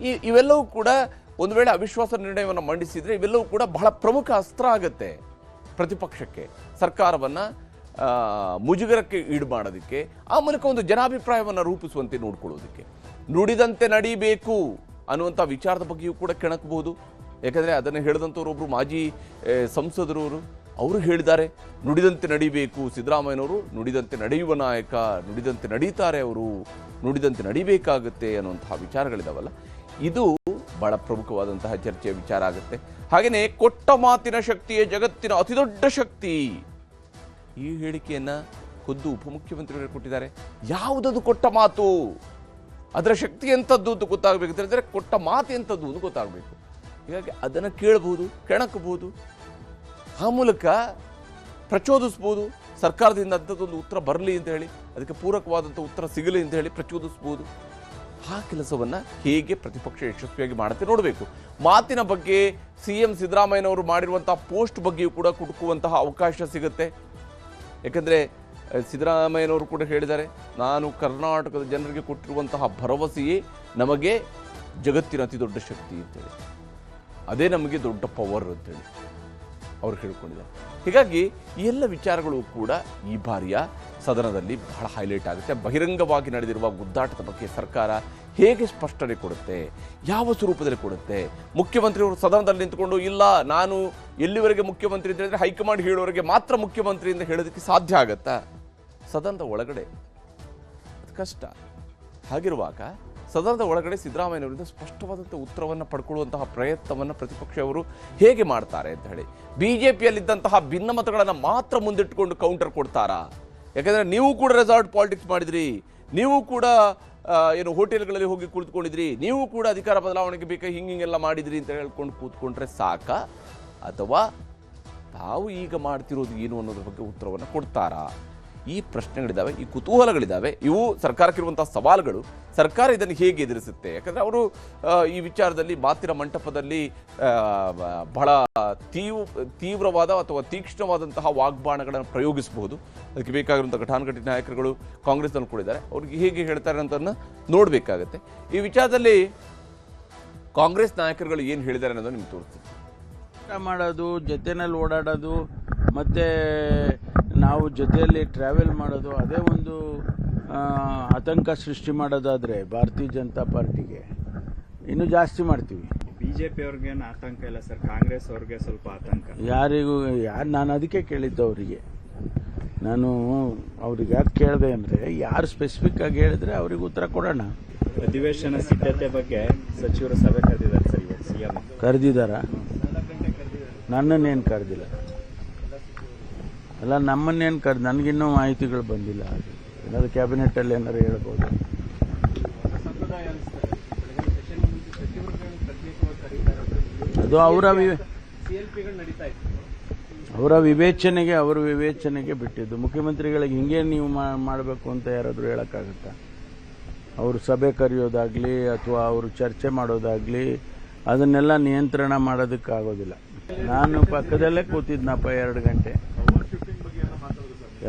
A: ಇವೆಲ್ಲವೂ ಕೂಡ ಒಂದು ವೇಳೆ ಅವಿಶ್ವಾಸ ನಿರ್ಣಯವನ್ನು ಮಂಡಿಸಿದರೆ ಇವೆಲ್ಲವೂ ಕೂಡ ಬಹಳ ಪ್ರಮುಖ ಅಸ್ತ್ರ ಆಗುತ್ತೆ ಪ್ರತಿಪಕ್ಷಕ್ಕೆ, ಸರ್ಕಾರವನ್ನು ಮುಜುಗರಕ್ಕೆ ಈಡು ಮಾಡೋದಕ್ಕೆ, ಆ ಮೂಲಕ ಒಂದು ಜನಾಭಿಪ್ರಾಯವನ್ನು ರೂಪಿಸುವಂತೆ ನೋಡ್ಕೊಳ್ಳೋದಕ್ಕೆ. ನುಡಿದಂತೆ ನಡೀಬೇಕು ಅನ್ನುವಂಥ ವಿಚಾರದ ಬಗ್ಗೆಯೂ ಕೂಡ ಕೆಣಕಬಹುದು. ಯಾಕಂದರೆ ಅದನ್ನು ಹೇಳಿದಂಥವ್ರು ಒಬ್ಬರು ಮಾಜಿ ಸಂಸದರು ಅವರು ಹೇಳಿದ್ದಾರೆ, ನುಡಿದಂತೆ ನಡಿಬೇಕು. ಸಿದ್ದರಾಮಯ್ಯನವರು ನುಡಿದಂತೆ ನಡೆಯುವ ನಾಯಕ, ನುಡಿದಂತೆ ನಡೀತಾರೆ, ಅವರು ನುಡಿದಂತೆ ನಡಿಬೇಕಾಗುತ್ತೆ ಅನ್ನುವಂತಹ ವಿಚಾರಗಳಿದಾವಲ್ಲ, ಇದು ಬಹಳ ಪ್ರಮುಖವಾದಂತಹ ಚರ್ಚೆಯ ವಿಚಾರ ಆಗುತ್ತೆ. ಹಾಗೆಯೇ ಕೊಟ್ಟ ಮಾತಿನ ಶಕ್ತಿಯೇ ಜಗತ್ತಿನ ಅತಿದೊಡ್ಡ ಶಕ್ತಿ. ಈ ಹೇಳಿಕೆಯನ್ನು ಖುದ್ದು ಉಪಮುಖ್ಯಮಂತ್ರಿಗಳು ಕೊಟ್ಟಿದ್ದಾರೆ. ಯಾವುದದು ಕೊಟ್ಟ ಮಾತು, ಅದರ ಶಕ್ತಿ ಎಂಥದ್ದು ಅಂತ ಗೊತ್ತಾಗಬೇಕು ಅಂತ ಹೇಳಿದ್ರೆ ಕೊಟ್ಟ ಮಾತು ಎಂಥದ್ದು ಅಂತ ಗೊತ್ತಾಗಬೇಕು. ಹೀಗಾಗಿ ಅದನ್ನು ಕೇಳಬಹುದು, ಕೆಣಕಬಹುದು, ಆ ಮೂಲಕ ಪ್ರಚೋದಿಸ್ಬೋದು. ಸರ್ಕಾರದಿಂದ ಅಂಥದ್ದೊಂದು ಉತ್ತರ ಬರಲಿ ಅಂತ ಹೇಳಿ, ಅದಕ್ಕೆ ಪೂರಕವಾದಂಥ ಉತ್ತರ ಸಿಗಲಿ ಅಂತ ಹೇಳಿ ಪ್ರಚೋದಿಸ್ಬೋದು. ಆ ಕೆಲಸವನ್ನು ಹೇಗೆ ಪ್ರತಿಪಕ್ಷ ಯಶಸ್ವಿಯಾಗಿ ಮಾಡುತ್ತೆ ನೋಡಬೇಕು. ಮಾತಿನ ಬಗ್ಗೆ ಸಿಎಂ ಸಿದ್ದರಾಮಯ್ಯನವರು ಮಾಡಿರುವಂತಹ ಪೋಸ್ಟ್ ಬಗ್ಗೆಯೂ ಕೂಡ ಕುಟುಕುವಂತಹ ಅವಕಾಶ ಸಿಗುತ್ತೆ. ಯಾಕಂದರೆ ಸಿದ್ದರಾಮಯ್ಯನವರು ಕೂಡ ಹೇಳಿದ್ದಾರೆ, ನಾನು ಕರ್ನಾಟಕದ ಜನರಿಗೆ ಕೊಟ್ಟಿರುವಂತಹ ಭರವಸೆಯೇ ನಮಗೆ ಜಗತ್ತಿನ ಅತಿ ದೊಡ್ಡ ಶಕ್ತಿ ಅಂತೇಳಿ, ಅದೇ ನಮಗೆ ದೊಡ್ಡ ಪವರ್ ಅಂತೇಳಿ ಅವರು ಹೇಳ್ಕೊಂಡಿದ್ದಾರೆ. ಹೀಗಾಗಿ ಈ ಎಲ್ಲ ವಿಚಾರಗಳು ಕೂಡ ಈ ಬಾರಿಯ ಸದನದಲ್ಲಿ ಬಹಳ ಹೈಲೈಟ್ ಆಗುತ್ತೆ. ಬಹಿರಂಗವಾಗಿ ನಡೆದಿರುವ ಗುದ್ದಾಟದ ಬಗ್ಗೆ ಸರ್ಕಾರ ಹೇಗೆ ಸ್ಪಷ್ಟನೆ ಕೊಡುತ್ತೆ, ಯಾವ ಸ್ವರೂಪದಲ್ಲಿ ಕೊಡುತ್ತೆ. ಮುಖ್ಯಮಂತ್ರಿಯವರು ಸದನದಲ್ಲಿ ನಿಂತುಕೊಂಡು ಇಲ್ಲ ನಾನು ಎಲ್ಲಿವರೆಗೆ ಮುಖ್ಯಮಂತ್ರಿ ಅಂತ ಹೇಳಿದ್ರೆ ಹೈಕಮಾಂಡ್ ಹೇಳೋವರೆಗೆ ಮಾತ್ರ ಮುಖ್ಯಮಂತ್ರಿ ಅಂತ ಹೇಳೋದಕ್ಕೆ ಸಾಧ್ಯ ಆಗತ್ತಾ? ಸದನದ ಒಳಗಡೆ ಅದು ಕಷ್ಟ. ಹಾಗಿರುವಾಗ ಸದನದ ಒಳಗಡೆ ಸಿದ್ದರಾಮಯ್ಯನವರಿಂದ ಸ್ಪಷ್ಟವಾದಂಥ ಉತ್ತರವನ್ನು ಪಡ್ಕೊಳ್ಳುವಂತಹ ಪ್ರಯತ್ನವನ್ನು ಪ್ರತಿಪಕ್ಷವರು ಹೇಗೆ ಮಾಡ್ತಾರೆ ಅಂತ ಹೇಳಿ, ಬಿಜೆಪಿಯಲ್ಲಿದ್ದಂತಹ ಭಿನ್ನಮತಗಳನ್ನು ಮಾತ್ರ ಮುಂದಿಟ್ಟುಕೊಂಡು ಕೌಂಟರ್ ಕೊಡ್ತಾರಾ? ಯಾಕಂದರೆ ನೀವು ಕೂಡ ರೆಸಾರ್ಟ್ ಪಾಲಿಟಿಕ್ಸ್ ಮಾಡಿದ್ರಿ, ನೀವು ಕೂಡ ಹೋಟೆಲ್ಗಳಲ್ಲಿ ಹೋಗಿ ಕುಳಿತುಕೊಂಡಿದ್ರಿ, ನೀವು ಕೂಡ ಅಧಿಕಾರ ಬದಲಾವಣೆಗೆ ಬೇಕಾಗಿ ಹಿಂಗೆಲ್ಲ ಮಾಡಿದ್ರಿ ಅಂತ ಹೇಳ್ಕೊಂಡು ಕೂತ್ಕೊಂಡ್ರೆ ಸಾಕ, ಅಥವಾ ತಾವು ಈಗ ಮಾಡ್ತಿರೋದು ಏನು ಅನ್ನೋದ್ರ ಬಗ್ಗೆ ಉತ್ತರವನ್ನು ಕೊಡ್ತಾರಾ? ಈ ಪ್ರಶ್ನೆಗಳಿದ್ದಾವೆ, ಈ ಕುತೂಹಲಗಳಿದ್ದಾವೆ. ಇವು ಸರ್ಕಾರಕ್ಕಿರುವಂಥ ಸವಾಲುಗಳು. ಸರ್ಕಾರ ಇದನ್ನು ಹೇಗೆ ಎದುರಿಸುತ್ತೆ? ಯಾಕಂದರೆ ಅವರು ಈ ವಿಚಾರದಲ್ಲಿ ಮಾತಿನ ಮಂಟಪದಲ್ಲಿ ಬಹಳ ತೀವ್ರವಾದ ಅಥವಾ ತೀಕ್ಷ್ಣವಾದಂತಹ ವಾಗ್ಬಾಣಗಳನ್ನು ಪ್ರಯೋಗಿಸಬಹುದು. ಅದಕ್ಕೆ ಬೇಕಾಗಿರುವಂಥ ಘಟಾನುಘಟಿ ನಾಯಕರುಗಳು ಕಾಂಗ್ರೆಸ್ನಲ್ಲಿ ಕೂಡ ಇದ್ದಾರೆ. ಅವ್ರಿಗೆ ಹೇಗೆ ಹೇಳ್ತಾರೆ ಅಂತ ನೋಡಬೇಕಾಗತ್ತೆ. ಈ ವಿಚಾರದಲ್ಲಿ ಕಾಂಗ್ರೆಸ್ ನಾಯಕರುಗಳು ಏನು ಹೇಳಿದ್ದಾರೆ ಅನ್ನೋದು ನಿಮ್ಗೆ ತೋರಿಸ್ತೀನಿ.
C: ಮಾಡೋದು, ಜೊತೆಯಲ್ಲಿ ಓಡಾಡೋದು, ಮತ್ತು ನಾವು ಜೊತೆಯಲ್ಲಿ ಟ್ರಾವೆಲ್ ಮಾಡೋದು, ಅದೇ ಒಂದು ಆತಂಕ ಸೃಷ್ಟಿ ಮಾಡೋದಾದರೆ ಭಾರತೀಯ ಜನತಾ ಪಾರ್ಟಿಗೆ ಇನ್ನೂ ಜಾಸ್ತಿ ಮಾಡ್ತೀವಿ.
D: ಬಿಜೆಪಿ ಅವ್ರಿಗೇನು ಆತಂಕ ಇಲ್ಲ ಸರ್, ಕಾಂಗ್ರೆಸ್ ಅವ್ರಿಗೆ ಸ್ವಲ್ಪ ಆತಂಕ.
C: ನಾನು ಅದಕ್ಕೆ ಕೇಳಿದ್ದು ಅವರಿಗೆ. ನಾನು ಅವ್ರಿಗೆ ಯಾಕೆ ಕೇಳಿದೆ ಅಂದರೆ, ಯಾರು ಸ್ಪೆಸಿಫಿಕ್ ಆಗಿ ಹೇಳಿದ್ರೆ ಅವ್ರಿಗೆ ಉತ್ತರ ಕೊಡೋಣ.
D: ಅಧಿವೇಶನ ಸಿದ್ಧತೆ ಬಗ್ಗೆ ಸಚಿವರು ಸಭೆ ಕರೆದಿದ್ದಾರೆ ಸರ್, ಇವತ್ತು ಸಿಎಂ
C: ಕರೆದಿದ್ದಾರ? ನನ್ನನ್ನೇನು ಕರೆದಿಲ್ಲ ಅಲ್ಲ, ನಮ್ಮನ್ನೇನು ನನಗಿನ್ನೂ ಮಾಹಿತಿಗಳು ಬಂದಿಲ್ಲ. ಏನಾದ್ರು ಕ್ಯಾಬಿನೆಟ್ಟಲ್ಲಿ ಏನಾದ್ರು ಹೇಳ್ಬೋದು. ಅದು ಅವರ ವಿವೇಚನೆಗೆ ಬಿಟ್ಟಿದ್ದು. ಮುಖ್ಯಮಂತ್ರಿಗಳಿಗೆ ಹಿಂಗೆ ನೀವು ಮಾಡಬೇಕು ಅಂತ ಯಾರಾದರೂ ಹೇಳೋಕ್ಕಾಗತ್ತಾ? ಅವರು ಸಭೆ ಕರೆಯೋದಾಗಲಿ ಅಥವಾ ಅವರು ಚರ್ಚೆ ಮಾಡೋದಾಗಲಿ ಅದನ್ನೆಲ್ಲ ನಿಯಂತ್ರಣ ಮಾಡೋದಕ್ಕಾಗೋದಿಲ್ಲ. ನಾನು ಪಕ್ಕದಲ್ಲೇ ಕೂತಿದ್ನಪ್ಪ 2 ಗಂಟೆ.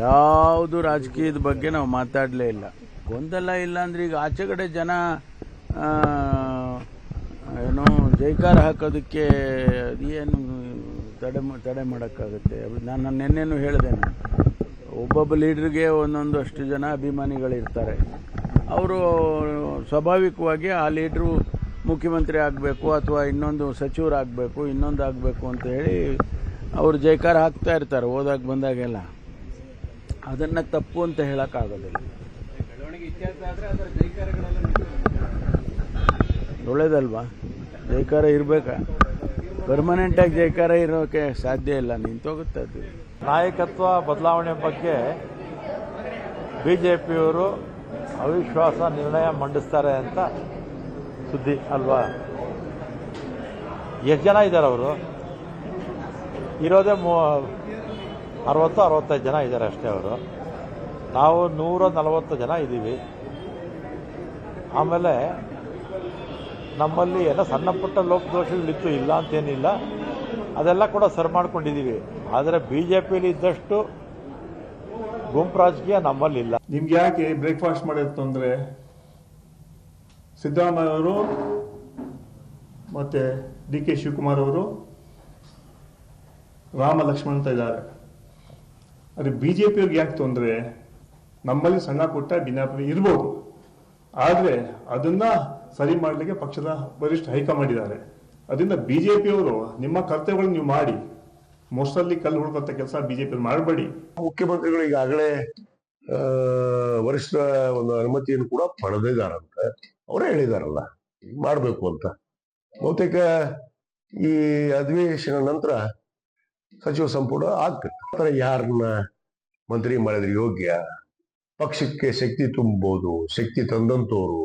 C: ಯಾವುದು ರಾಜಕೀಯದ ಬಗ್ಗೆ ನಾವು ಮಾತಾಡಲೇ ಇಲ್ಲ. ಗೊಂದಲ ಇಲ್ಲ ಅಂದ್ರೆ ಈಗ ಆಚೆ ಕಡೆ ಜನ ಏನೋ ಜೈಕಾರ ಹಾಕೋದಕ್ಕೆ ಏನು ತಡೆ ಮಾಡೋಕ್ಕಾಗುತ್ತೆ. ನಾನು ನಿನ್ನೆನೂ ಹೇಳಿದೆ, ನಾನು ಒಬ್ಬೊಬ್ಬ ಲೀಡ್ರಿಗೆ ಒಂದೊಂದು ಅಷ್ಟು ಜನ ಅಭಿಮಾನಿಗಳಿರ್ತಾರೆ. ಅವರು ಸ್ವಾಭಾವಿಕವಾಗಿ ಆ ಲೀಡ್ರು ಮುಖ್ಯಮಂತ್ರಿ ಆಗಬೇಕು ಅಥವಾ ಇನ್ನೊಂದು ಸಚಿವರಾಗಬೇಕು, ಇನ್ನೊಂದು ಆಗಬೇಕು ಅಂತ ಹೇಳಿ ಅವರು ಜೈಕಾರ ಹಾಕ್ತಾ ಇರ್ತಾರೆ ಹೋದಾಗ ಬಂದಾಗೆಲ್ಲ. ಅದನ್ನು ತಪ್ಪು ಅಂತ ಹೇಳೋಕ್ಕಾಗೋದಿಲ್ಲ. ಒಳ್ಳೇದಲ್ವಾ? ಜೈಕಾರ ಇರಬೇಕಾ? ಪರ್ಮನೆಂಟಾಗಿ ಜೈಕಾರ ಇರೋಕ್ಕೆ ಸಾಧ್ಯ ಇಲ್ಲ, ನಿಂತೋಗುತ್ತೆ ಅದು.
E: ನಾಯಕತ್ವ ಬದಲಾವಣೆ ಬಗ್ಗೆ BJPಯವರು ಅವಿಶ್ವಾಸ ನಿರ್ಣಯ ಮಂಡಿಸ್ತಾರೆ ಅಂತ ಸುದ್ದಿ ಅಲ್ವಾ? ಎಷ್ಟು ಜನ ಇದ್ದಾರೆ ಅವರು? ಇರೋದೇ 60-65 ಜನ ಇದ್ದಾರೆ ಅಷ್ಟೇ. ಅವರು ನಾವು 140 ಜನ ಇದ್ದೀವಿ. ಆಮೇಲೆ ನಮ್ಮಲ್ಲಿ ಎಲ್ಲ ಸಣ್ಣ ಪುಟ್ಟ ಲೋಪದೋಷಗಳಿತ್ತು, ಇಲ್ಲ ಅಂತೇನಿಲ್ಲ, ಅದೆಲ್ಲ ಕೂಡ ಸರಿ ಮಾಡ್ಕೊಂಡಿದ್ದೀವಿ. ಆದರೆ BJPಯಲ್ಲಿ ಇದ್ದಷ್ಟು ಗುಂಪು ರಾಜಕೀಯ ನಮ್ಮಲ್ಲಿಲ್ಲ.
F: ನಿಮ್ಗೆ ಯಾಕೆ ಬ್ರೇಕ್ಫಾಸ್ಟ್ ಮಾಡೋದು ತೊಂದರೆ? ಸಿದ್ದರಾಮಯ್ಯ ಅವರು ಮತ್ತೆ DK ಶಿವಕುಮಾರ್ ಅವರು ರಾಮ ಲಕ್ಷ್ಮಣ್ ಅಂತ ಇದ್ದಾರೆ. ಆದರೆ BJPಯವ್ರಿಗೆ ಯಾಕೆ ತೊಂದರೆ? ನಮ್ಮಲ್ಲಿ ಸಣ್ಣ ಪುಟ್ಟ ಭಿನ್ನಾಭಿಪ್ರಾಯ ಇರ್ಬೋದು, ಆದರೆ ಅದನ್ನ ಸರಿ ಮಾಡಲಿಕ್ಕೆ ಪಕ್ಷದ ವರಿಷ್ಠ ಹೈಕಮಾಂಡ್ ಇದ್ದಾರೆ. ಅದರಿಂದ BJPಯವರು ನಿಮ್ಮ ಕರ್ತವ್ಯಗಳನ್ನು ನೀವು ಮಾಡಿ, ಮೋಸ್ಟಲ್ಲಿ ಕಲ್ಲು ಹುಡುಕಂತ ಕೆಲಸ BJP ಮಾಡಬೇಡಿ.
G: ಮುಖ್ಯಮಂತ್ರಿಗಳು ಈಗಾಗಲೇ ವರಿಷ್ಠ ಒಂದು ಅನುಮತಿಯನ್ನು ಕೂಡ ಪಡೆದಿದ್ದಾರಂತೆ. ಅವರೇ ಹೇಳಿದಾರಲ್ಲ ಮಾಡಬೇಕು ಅಂತ. ಬಹುತೇಕ ಈ ಅಧಿವೇಶನ ನಂತರ ಸಚಿವ ಸಂಪುಟ ಆಗ್ತದೆ. ಯಾರನ್ನ ಮಂತ್ರಿ ಮಾಡಿದ್ರೆ ಯೋಗ್ಯ, ಪಕ್ಷಕ್ಕೆ ಶಕ್ತಿ ತುಂಬಬಹುದು, ಶಕ್ತಿ ತಂದಂತವರು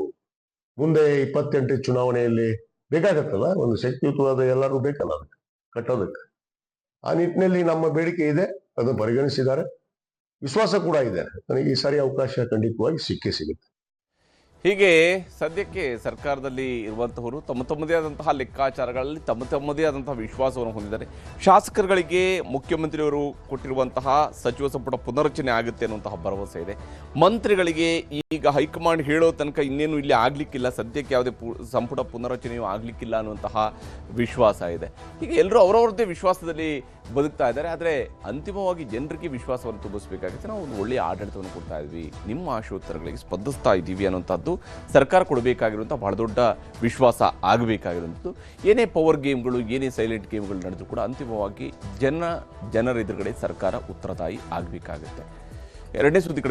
G: ಮುಂದೆ 28 ಚುನಾವಣೆಯಲ್ಲಿ ಬೇಕಾಗತ್ತಲ್ಲ, ಒಂದು ಶಕ್ತಿಯುತವಾದ ಎಲ್ಲರೂ ಬೇಕಲ್ಲ ಅದಕ್ಕೆ ಕಟ್ಟೋದಕ್ಕೆ. ಆ ನಿಟ್ಟಿನಲ್ಲಿ ನಮ್ಮ ಬೇಡಿಕೆ ಇದೆ, ಅದನ್ನು ಪರಿಗಣಿಸಿದ್ದಾರೆ. ವಿಶ್ವಾಸ ಕೂಡ ಇದೆ, ನನಗೆ ಈ ಸಾರಿ ಅವಕಾಶ ಖಂಡಿತವಾಗಿ ಸಿಗುತ್ತೆ.
A: ಹೀಗೆ ಸದ್ಯಕ್ಕೆ ಸರ್ಕಾರದಲ್ಲಿ ಇರುವಂತಹವರು ತಮ್ಮದೇ ಆದಂತಹ ಲೆಕ್ಕಾಚಾರಗಳಲ್ಲಿ ತಮ್ಮದೇ ಆದಂತಹ ವಿಶ್ವಾಸವನ್ನು ಹೊಂದಿದ್ದಾರೆ. ಶಾಸಕರುಗಳಿಗೆ ಮುಖ್ಯಮಂತ್ರಿಯವರು ಕೊಟ್ಟಿರುವಂತಹ ಸಚಿವ ಸಂಪುಟ ಪುನರಚನೆ ಆಗುತ್ತೆ ಅನ್ನುವಂತಹ ಭರವಸೆ ಇದೆ. ಮಂತ್ರಿಗಳಿಗೆ ಈಗ ಹೈಕಮಾಂಡ್ ಹೇಳೋ ತನಕ ಇನ್ನೇನು ಇಲ್ಲಿ ಆಗ್ಲಿಕ್ಕಿಲ್ಲ, ಸದ್ಯಕ್ಕೆ ಯಾವುದೇ ಸಂಪುಟ ಪುನರಚನೆಯೂ ಆಗ್ಲಿಕ್ಕಿಲ್ಲ ಅನ್ನುವಂತಹ ವಿಶ್ವಾಸ ಇದೆ. ಈಗ ಎಲ್ಲರೂ ಅವರವ್ರದ್ದೇ ವಿಶ್ವಾಸದಲ್ಲಿ ಬದುಕ್ತಾ ಇದ್ದಾರೆ. ಆದರೆ ಅಂತಿಮವಾಗಿ ಜನರಿಗೆ ವಿಶ್ವಾಸವನ್ನು ತುಂಬಿಸಬೇಕಾಗುತ್ತೆ. ನಾವು ಒಂದು ಒಳ್ಳೆಯ ಆಡಳಿತವನ್ನು ಕೊಡ್ತಾ ಇದ್ವಿ, ನಿಮ್ಮ ಆಶೋತ್ತರಗಳಿಗೆ ಸ್ಪಂದಿಸ್ತಾ ಇದ್ದೀವಿ ಅನ್ನೋಂಥದ್ದು ಸರ್ಕಾರ ಕೊಡಬೇಕಾಗಿರುವಂಥ ಬಹಳ ದೊಡ್ಡ ವಿಶ್ವಾಸ ಆಗಬೇಕಾಗಿರುವಂಥದ್ದು. ಏನೇ ಪವರ್ ಗೇಮ್ಗಳು, ಏನೇ ಸೈಲೆಂಟ್ ಗೇಮ್ಗಳು ನಡೆದರೂ ಕೂಡ ಅಂತಿಮವಾಗಿ ಜನರ ಎದುರುಗಡೆ ಸರ್ಕಾರ ಉತ್ತರದಾಯಿ ಆಗಬೇಕಾಗುತ್ತೆ. ಎರಡನೇ ಸುದ್ದಿ